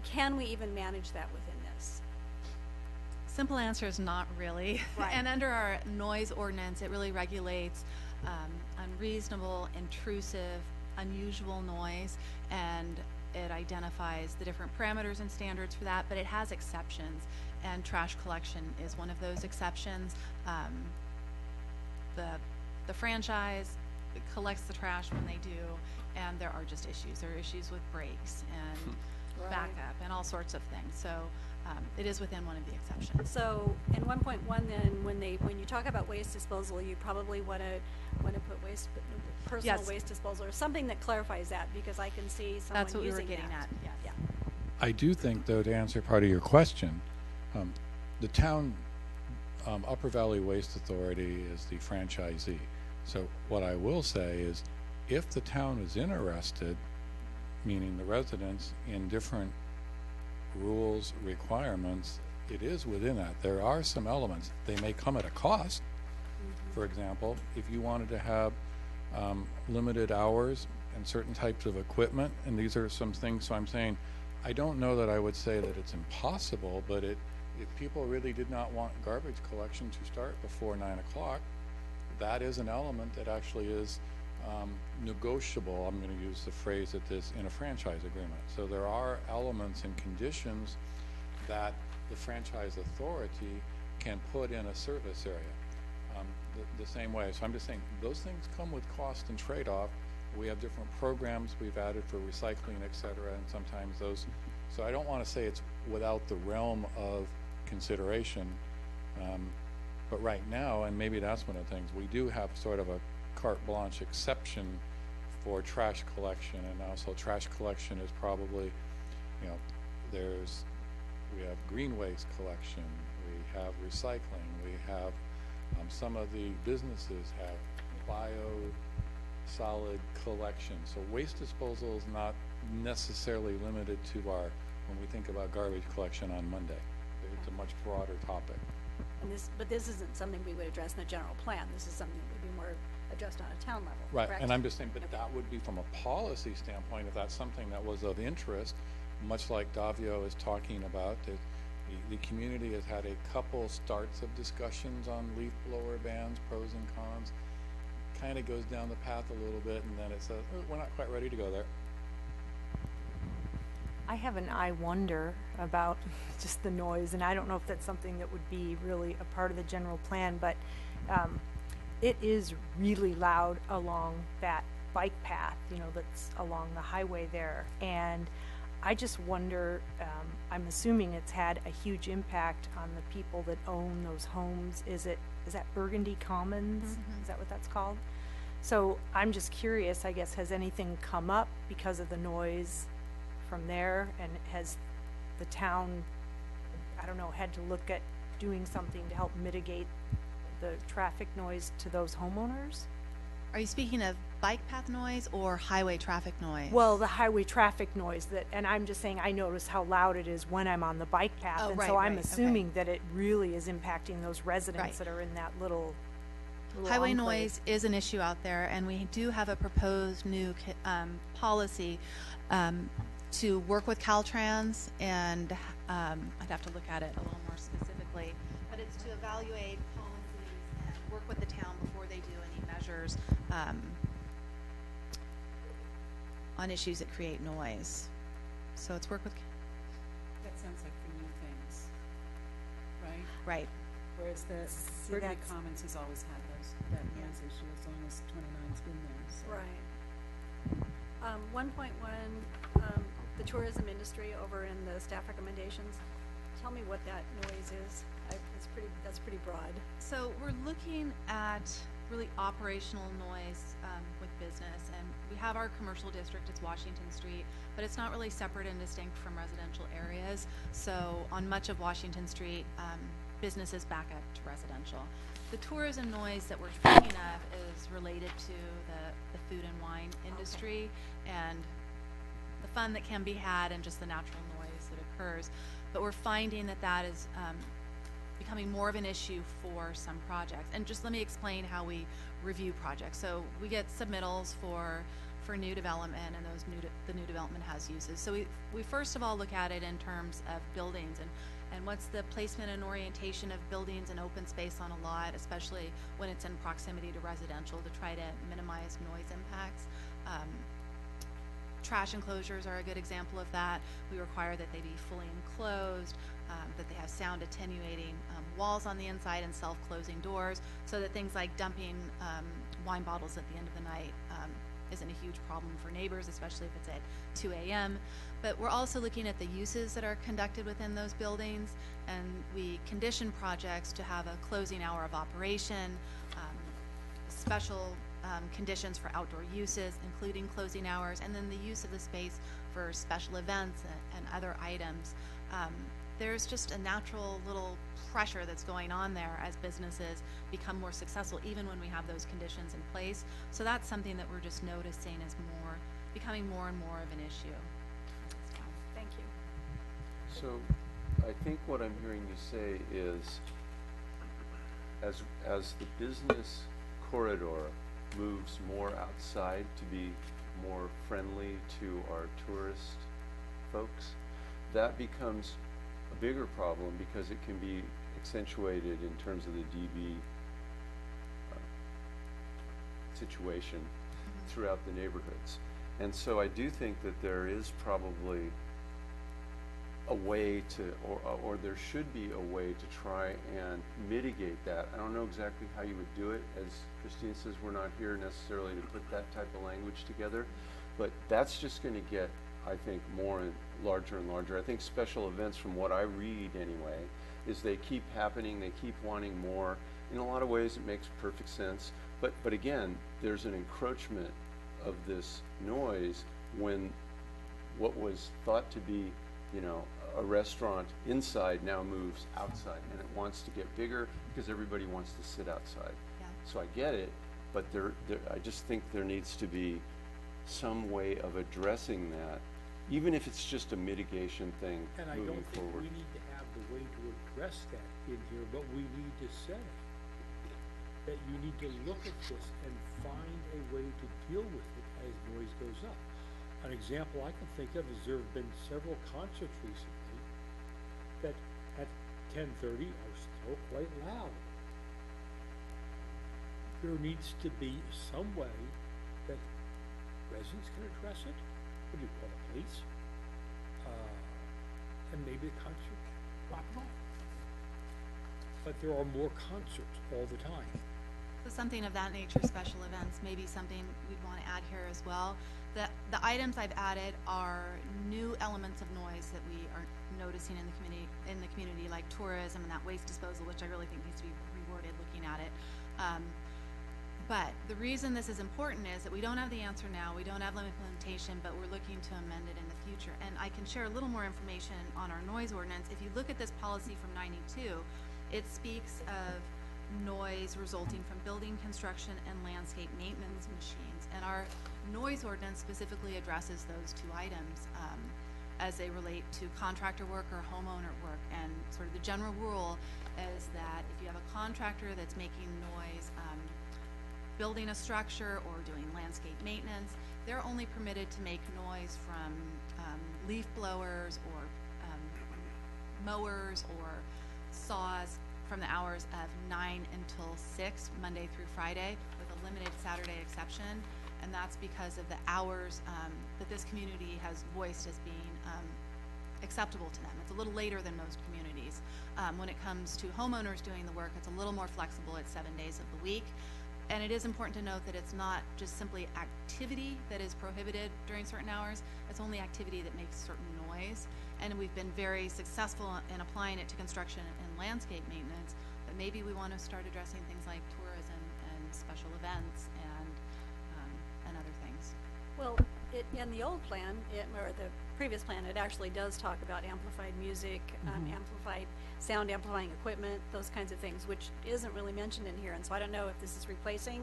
can we even manage that within this? Simple answer is not really. Right. And under our noise ordinance, it really regulates unreasonable, intrusive, unusual noise, and it identifies the different parameters and standards for that, but it has exceptions, and trash collection is one of those exceptions. The franchise collects the trash when they do, and there are just issues. There are issues with brakes and Right. backup and all sorts of things. So it is within one of the exceptions. So in 1.1 then, when you talk about waste disposal, you probably want to put personal Yes. waste disposal or something that clarifies that, because I can see someone That's what we were using getting that. at, yes. Yeah. I do think, though, to answer part of your question, the town Upper Valley Waste Authority is the franchisee. So what I will say is, if the town is interested, meaning the residents, in different rules, requirements, it is within that. There are some elements. They may come at a cost. For example, if you wanted to have limited hours and certain types of equipment, and these are some things, so I'm saying, I don't know that I would say that it's impossible, but if people really did not want garbage collection to start before 9 o'clock, that is an element that actually is negotiable. I'm going to use the phrase that this in a franchise agreement. So there are elements and conditions that the franchise authority can put in a service area the same way. So I'm just saying those things come with cost and trade-off. We have different programs we've added for recycling, et cetera, and sometimes those. So I don't want to say it's without the realm of consideration, but right now, and maybe that's one of the things, we do have sort of a carte blanche exception for trash collection, and now so trash collection is probably, you know, we have green waste collection, we have recycling, we have some of the businesses have solid collection. So waste disposal is not necessarily limited to when we think about garbage collection on Monday. It's a much broader topic. And but this isn't something we would address in the general plan. This is something that would be more addressed on a town level. Right, correct? and I'm just saying, but Okay. that would be from a policy standpoint, if that's something that was of interest, much like Davio is talking about, that the community has had a couple starts of discussions on leaf blower bans, pros and cons, kind of goes down the path a little bit, and then it says, oh, we're not quite ready to go there. I have an I wonder about just the noise, and I don't know if that's something that would be really a part of the general plan, but it is really loud along that bike path, you know, that's along the highway there. And I just wonder, I'm assuming it's had a huge impact on the people that own those homes. Is that Burgundy Commons? Mm-hmm. Is that what that's called? So I'm just curious, I guess, has anything come up because of the noise from there? And has the town, I don't know, had to look at doing something to help mitigate the traffic noise to those homeowners? Are you speaking of bike path noise or highway traffic noise? Well, the highway traffic noise and I'm just saying I notice how loud it is when I'm on the bike path. Oh, and right, so I'm right, assuming okay. that it really is impacting those residents Right. that are in that little Highway enclave. noise is an issue out there, and we do have a proposed new policy to work with Caltrans, and I'd have to look at it a little more specifically, but it's to evaluate policies and work with the town before they do any measures on issues that create noise. So it's work with, That sounds like for new things, right? right. Whereas the See, Burgundy that's- Commons has always had that noise issue as long as 29's been there, so. Right. 1.1, the tourism industry over in the staff recommendations. Tell me what that noise is. That's pretty broad. So we're looking at really operational noise with business, and we have our commercial district, it's Washington Street, but it's not really separate and distinct from residential areas. So on much of Washington Street, businesses back up to residential. The tourism noise that we're thinking of is related to the food and wine industry and the fun that can be had and just the natural noise that occurs. But we're finding that is becoming more of an issue for some projects. And just let me explain how we review projects. So we get submittals for new development, and the new development has uses. So we first of all look at it in terms of buildings and what's the placement and orientation of buildings and open space on a lot, especially when it's in proximity to residential, to try to minimize noise impacts. Trash enclosures are a good example of that. We require that they be fully enclosed, that they have sound attenuating walls on the inside and self-closing doors, so that things like dumping wine bottles at the end of the night isn't a huge problem for neighbors, especially if it's at 2 a.m. But we're also looking at the uses that are conducted within those buildings, and we condition projects to have a closing hour of operation, special conditions for outdoor uses, including closing hours, and then the use of the space for special events and other items. There's just a natural little pressure that's going on there as businesses become more successful, even when we have those conditions in place. So that's something that we're just noticing as becoming more and more of an issue. Thank you. So I think what I'm hearing you say is as the business corridor moves more outside to be more friendly to our tourist folks, that becomes a bigger problem because it can be accentuated in terms of the DB situation throughout the neighborhoods. And so I do think that there is probably a way to, or there should be a way to try and mitigate that. I don't know exactly how you would do it. As Christine says, we're not here necessarily to put that type of language together, but that's just going to get, I think, more and larger and larger. I think special events, from what I read anyway, is they keep happening, they keep wanting more. In a lot of ways it makes perfect sense, but again, there's an encroachment of this noise when what was thought to be, you know, a restaurant inside now moves outside, and it wants to get bigger because everybody wants to sit outside. Yeah. So I get it, but I just think there needs to be some way of addressing that, even if it's just a mitigation thing And I moving don't think forward. we need to have the way to address that in here, but we need to say that you need to look at this and find a way to deal with it as noise goes up. An example I can think of is there have been several concerts recently that at 10:30 are still quite loud. There needs to be some way that residents can address it. What do you call the police? And maybe the concert drop it off. But there are more concerts all the time. So something of that nature, special events, maybe something we'd want to add here as well. The items I've added are new elements of noise that we are noticing in the community, like tourism and that waste disposal, which I really think needs to be reworded looking at it. But the reason this is important is that we don't have the answer now, we don't have the implementation, but we're looking to amend it in the future. And I can share a little more information on our noise ordinance. If you look at this policy from '92, it speaks of noise resulting from building construction and landscape maintenance machines. And our noise ordinance specifically addresses those two items as they relate to contractor work or homeowner work. And sort of the general rule is that if you have a contractor that's making noise, building a structure or doing landscape maintenance, they're only permitted to make noise from leaf blowers or mowers or saws from the hours of 9 until 6, Monday through Friday, with a limited Saturday exception. And that's because of the hours that this community has voiced as being acceptable to them. It's a little later than most communities. When it comes to homeowners doing the work, it's a little more flexible at 7 days of the week. And it is important to note that it's not just simply activity that is prohibited during certain hours, it's only activity that makes certain noise. And we've been very successful in applying it to construction and landscape maintenance, but maybe we want to start addressing things like tourism and special events and other things. Well, in the old plan, or the previous plan, it actually does talk about amplified music, amplified sound amplifying equipment, those kinds of things, which isn't really mentioned in here. And so I don't know if this is replacing,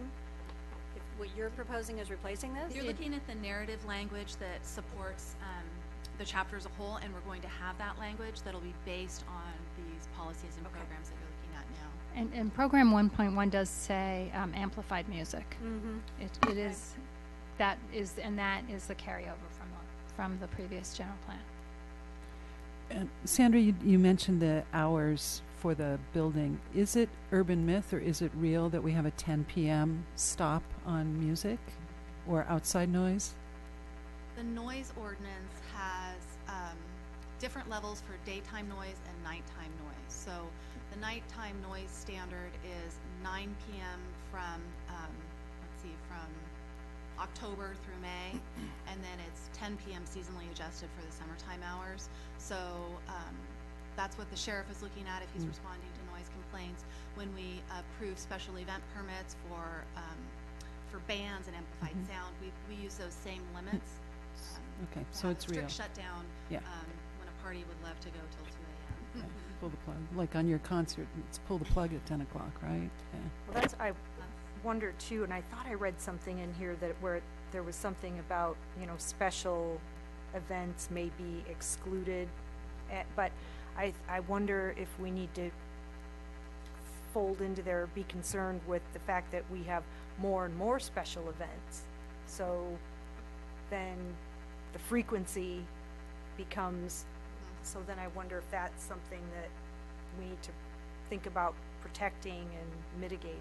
if what you're proposing is replacing this? You're looking at the narrative language that supports the chapter as a whole, and we're going to have that language that'll be based on these policies and programs that you're looking at now. And program 1.1 does say amplified music. It is, that is the carryover from the previous general plan. And Sandra, you mentioned the hours for the building. Is it urban myth or is it real that we have a 10 p.m. stop on music or outside noise? The noise ordinance has different levels for daytime noise and nighttime noise. So the nighttime noise standard is 9 p.m. from policy from October through May, and then it's 10 p.m. seasonally adjusted for the summertime hours. So that's what the sheriff is looking at if he's responding to noise complaints. When we approve special event permits for bands and amplified sound, we use those same limits. Okay, to so have it's a strict real. shutdown Yeah. when a party would love to go till 2 a.m. Okay, pull the plug. Like on your concert, it's pull the plug at 10 o'clock, right? Yeah. Well, I wonder too, and I thought I read something in here that where there was something about, special events may be excluded, but I wonder if we need to fold into there, be concerned with the fact that we have more and more special events. So then the frequency becomes, so then I wonder if that's something that we need to think about protecting and mitigating.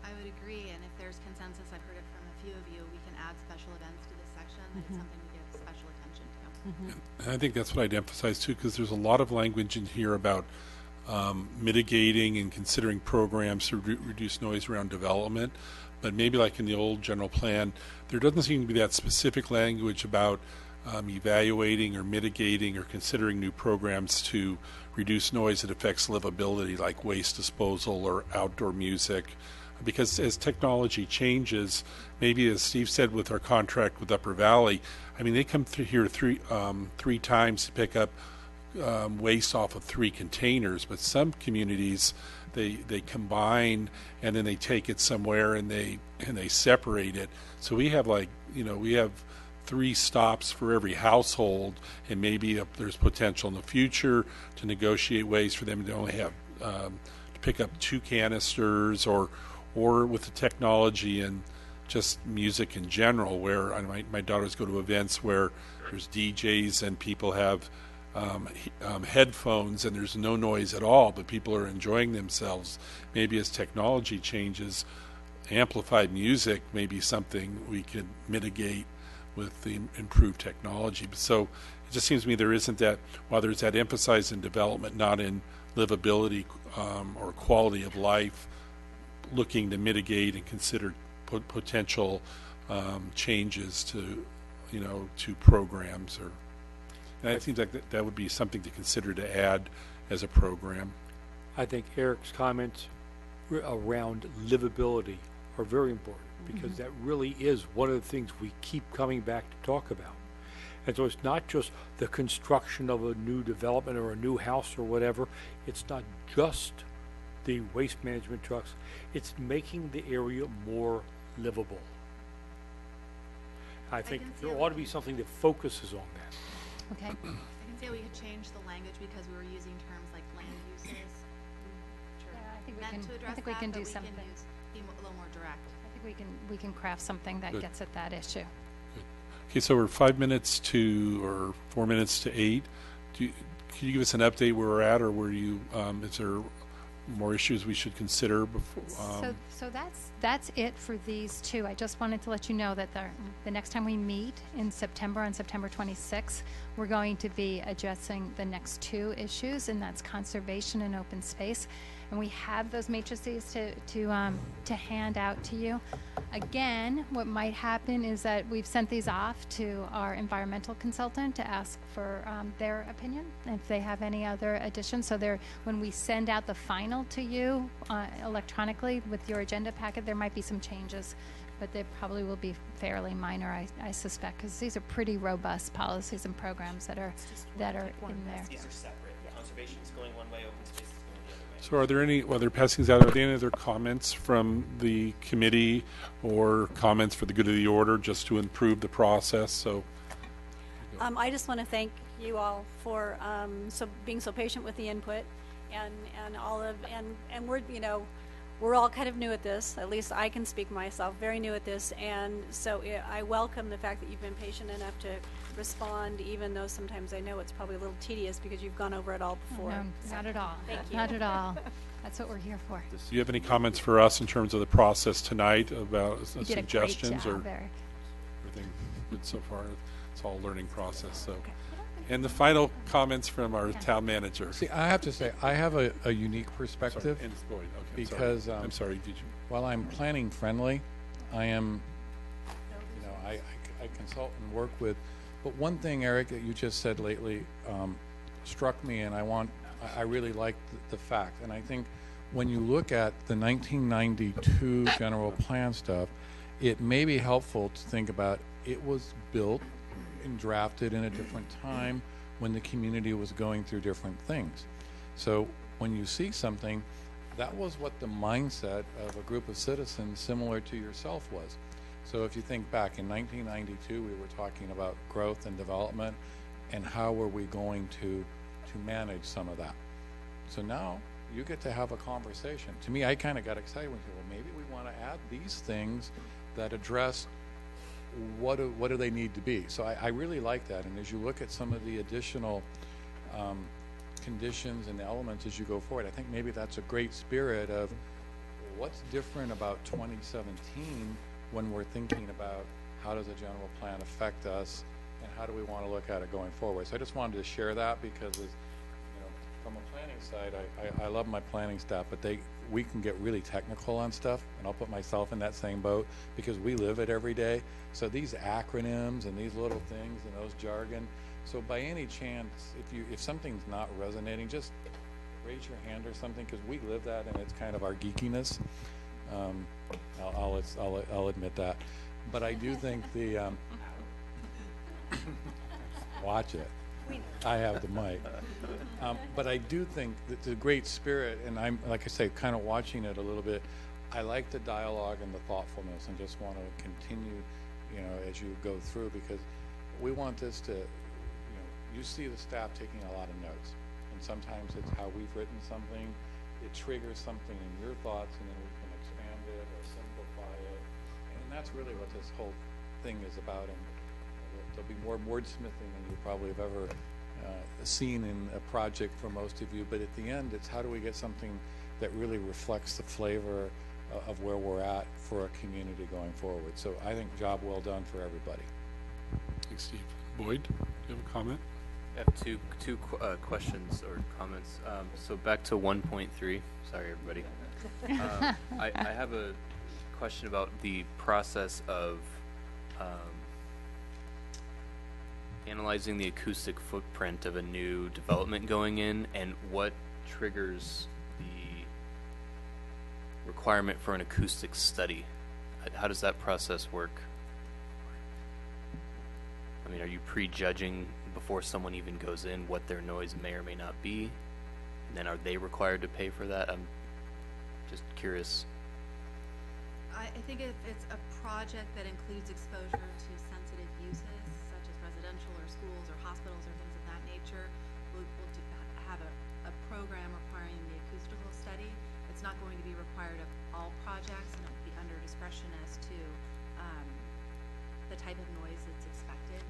I would agree, and if there's consensus, I've heard it from a few of you, we can add special events to this section. It's something to give special attention to. And I think that's what I'd emphasize too, because there's a lot of language in here about mitigating and considering programs to reduce noise around development. But maybe like in the old general plan, there doesn't seem to be that specific language about evaluating or mitigating or considering new programs to reduce noise that affects livability, like waste disposal or outdoor music. Because as technology changes, maybe as Steve said with our contract with Upper Valley, I mean, they come through here three times to pick up waste off of 3 containers, but some communities they combine and then they take it somewhere and they separate it. So we have we have 3 stops for every household, and maybe there's potential in the future to negotiate ways for them to only have to pick up 2 canisters, or with the technology and just music in general, where my daughters go to events where there's DJs and people have headphones and there's no noise at all, but people are enjoying themselves. Maybe as technology changes, amplified music may be something we could mitigate with the improved technology. So it just seems to me there isn't that, while there's that emphasis in development, not in livability or quality of life, looking to mitigate and consider potential changes to programs. And it seems like that would be something to consider to add as a program. I think Eric's comments around livability are very important, because that really is one of the things we keep coming back to talk about. And so it's not just the construction of a new development or a new house or whatever. It's not just the waste management trucks. It's making the area more livable. I think there ought to be something that focuses on that. Okay. I can say we could change the language because we were using terms like land uses. Yeah, I think meant to address we that, can but do we something. can be a little more direct. I think we can craft something that Good. gets at that issue. Okay, so we're 5 minutes to, or 4 minutes to 8. Can you give us an update where we're at, or where you, is there more issues we should consider before? So that's it for these 2. I just wanted to let you know that the next time we meet in September, on September 26th, we're going to be addressing the next 2 issues, and that's conservation and open space. And we have those matrices to hand out to you. Again, what might happen is that we've sent these off to our environmental consultant to ask for their opinion, if they have any other additions. So when we send out the final to you electronically with your agenda packet, there might be some changes, but they probably will be fairly minor, I suspect, because these are pretty robust policies and programs that are in there. These are separate. Conservation's going one way, open space is going the other way. So are there any, while they're passing these out, are there any other comments from the committee or comments for the good of the order, just to improve the process? So I just want to thank you all for being so patient with the input, and all of and we're all kind of new at this. At least I can speak myself, very new at this, and so I welcome the fact that you've been patient enough to respond, even though sometimes I know it's probably a little tedious because you've gone over it all before. No, not at all. Thank you. Not at all. That's what we're here for. do you have any comments for us in terms of the process tonight about You did a great suggestions, job, or Eric. everything good so far? It's all a learning process. So And the final comments from our town manager. See, I have to say, I have a unique perspective. And it's Boyd. Okay, because I'm sorry. Did you? while I'm planning friendly, I am, I consult and work with. But one thing, Eric, that you just said lately struck me, and I really like the fact. And I think when you look at the 1992 general plan stuff, it may be helpful to think about it was built and drafted in a different time when the community was going through different things. So when you see something, that was what the mindset of a group of citizens similar to yourself was. So if you think back in 1992, we were talking about growth and development and how were we going to manage some of that. So now you get to have a conversation. To me, I kind of got excited when you said, well, maybe we want to add these things that address what do they need to be. So I really like that. And as you look at some of the additional conditions and elements as you go forward, I think maybe that's a great spirit of what's different about 2017 when we're thinking about how does a general plan affect us and how do we want to look at it going forward. So I just wanted to share that because as, from a planning side, I love my planning staff, but we can get really technical on stuff, and I'll put myself in that same boat because we live it every day. So these acronyms and these little things and those jargon. So by any chance, if something's not resonating, just raise your hand or something because we live that and it's kind of our geekiness. I'll admit that, but I do think the watch it. I have the mic. But I do think that the great spirit, and I'm, like I say, kind of watching it a little bit, I like the dialogue and the thoughtfulness and just want to continue, as you go through because we want this to, you see the staff taking a lot of notes. And sometimes it's how we've written something, it triggers something in your thoughts and then we can expand it or simplify it. And that's really what this whole thing is about. And there'll be more wordsmithing than you probably have ever seen in a project for most of you, but at the end it's how do we get something that really reflects the flavor of where we're at for a community going forward. So I think job well done for everybody. Thanks, Steve. Boyd, do you have a comment? I have two questions or comments. So back to 1.3. Sorry, everybody. I have a question about the process of analyzing the acoustic footprint of a new development going in and what triggers the requirement for an acoustic study. How does that process work? I mean, are you prejudging before someone even goes in what their noise may or may not be? And then are they required to pay for that? I'm just curious. I think if it's a project that includes exposure to sensitive uses, such as residential or schools or hospitals or things of that nature, we'll have a program requiring the acoustical study. It's not going to be required of all projects, and it will be under discretion as to the type of noise that's expected.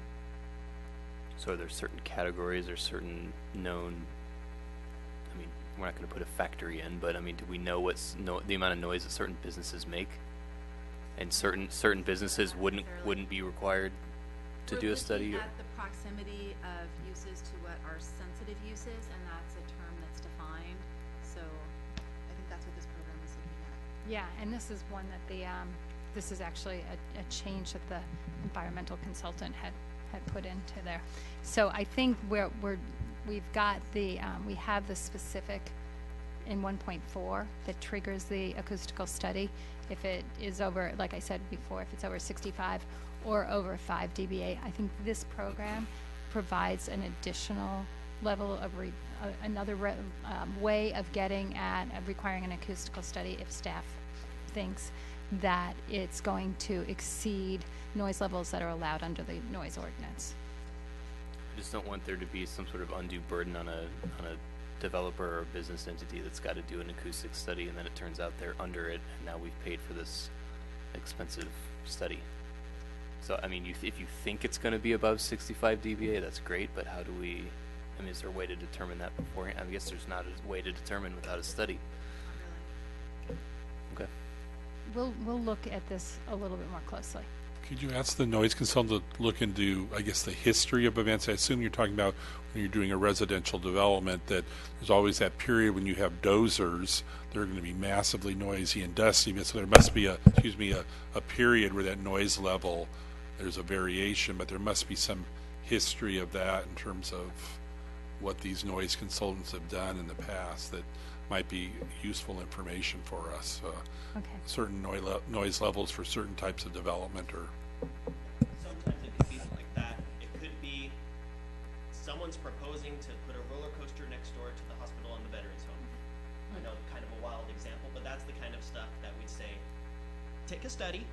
So are there certain categories or certain known, I mean, we're not going to put a factory in, but I mean, do we know the amount of noise that certain businesses make? And certain businesses wouldn't be required to do a study? We're looking at the proximity of uses to what are sensitive uses, and that's a term that's defined. So I think that's what this program is looking at. Yeah, and this is one that this is actually a change that the environmental consultant had put into there. So I think we've got we have the specific in 1.4 that triggers the acoustical study. If it is over, like I said before, if it's over 65 or over 5 dBA, I think this program provides an additional level of way of getting at requiring an acoustical study if staff thinks that it's going to exceed noise levels that are allowed under the noise ordinance. I just don't want there to be some sort of undue burden on a developer or business entity that's got to do an acoustic study, and then it turns out they're under it, and now we've paid for this expensive study. So, I mean, if you think it's going to be above 65 dBA, that's great, but how do we, I mean, is there a way to determine that beforehand? I guess there's not a way to determine without a study. Not really. Okay. We'll look at this a little bit more closely. Could you ask the noise consultant to look into, I guess, the history of events? I assume you're talking about when you're doing a residential development that there's always that period when you have dozers. They're going to be massively noisy and dusty. So there must be a period where that noise level, there's a variation, but there must be some history of that in terms of what these noise consultants have done in the past that might be useful information for us. Okay. Certain noise levels for certain types of development or... Sometimes it could be like that. It could be someone's proposing to put a roller coaster next door to the hospital and the veterans home. I know kind of a wild example, but that's the kind of stuff that we'd say, take a study,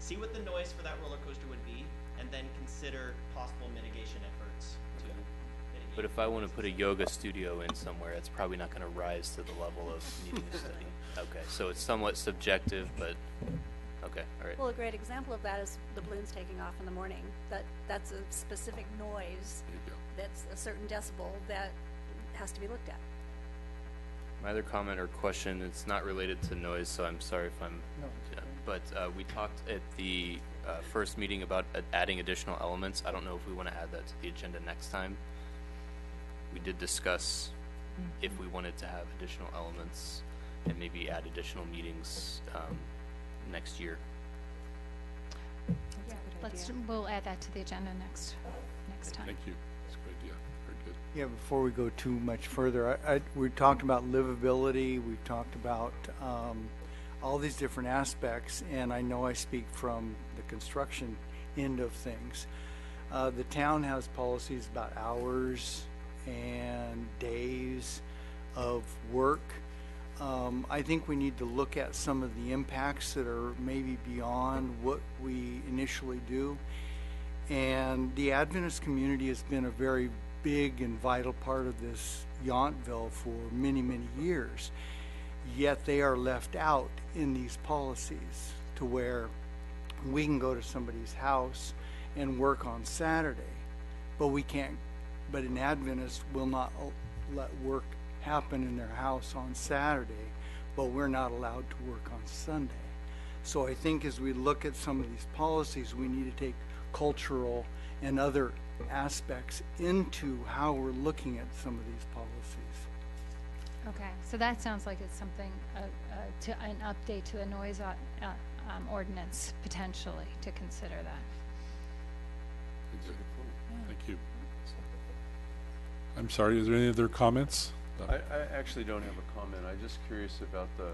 see what the noise for that roller coaster would be, and then consider possible mitigation efforts to mitigate. But if I want to put a yoga studio in somewhere, it's probably not going to rise to the level of needing a study. Okay, so it's somewhat subjective, but okay, all right. Well, a great example of that is the balloons taking off in the morning. That's a specific noise that's a certain decibel that has to be looked at. My other comment or question, it's not related to noise, so I'm sorry if I'm... No. Yeah, but we talked at the first meeting about adding additional elements. I don't know if we want to add that to the agenda next time. We did discuss if we wanted to have additional elements and maybe add additional meetings next year. We'll add that to the agenda next time. Thank you. That's a good idea. Very good. Yeah, before we go too much further, we talked about livability, we've talked about all these different aspects, and I know I speak from the construction end of things. The town has policies about hours and days of work. I think we need to look at some of the impacts that are maybe beyond what we initially do. And the Adventist community has been a very big and vital part of this Yountville for many, many years. Yet they are left out in these policies to where we can go to somebody's house and work on Saturday, but we can't, but an Adventist will not let work happen in their house on Saturday, but we're not allowed to work on Sunday. So I think as we look at some of these policies, we need to take cultural and other aspects into how we're looking at some of these policies. Okay, so that sounds like it's something, an update to the noise ordinance, potentially, to consider that. Thank you. I'm sorry, is there any other comments? I actually don't have a comment. I'm just curious about the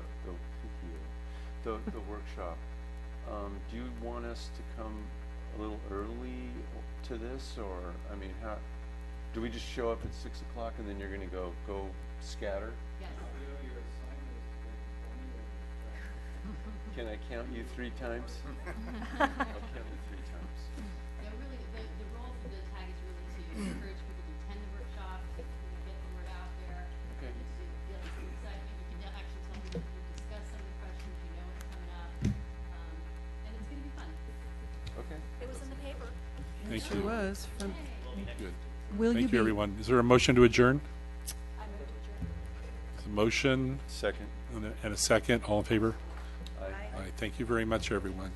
workshop. Do you want us to come a little early to this, or I mean, how do we just show up at 6 o'clock and then you're going to go scatter? Yes. Can I count you 3 times? I'll count you 3 times. Yeah, really, the role for the tag is really to encourage people to attend the workshop, get the word out there. Okay. And to feel some excitement. You can actually tell people to discuss some of the questions, you know what's coming up. And it's going to be fun. Okay. It was in the paper. Thank Sure you. was. Good. Will you Thank you, be everyone. Is there a motion to adjourn? I moved to adjourn. There's a motion Second. and a second. All in favor? Aye. All right. Thank you very much, everyone.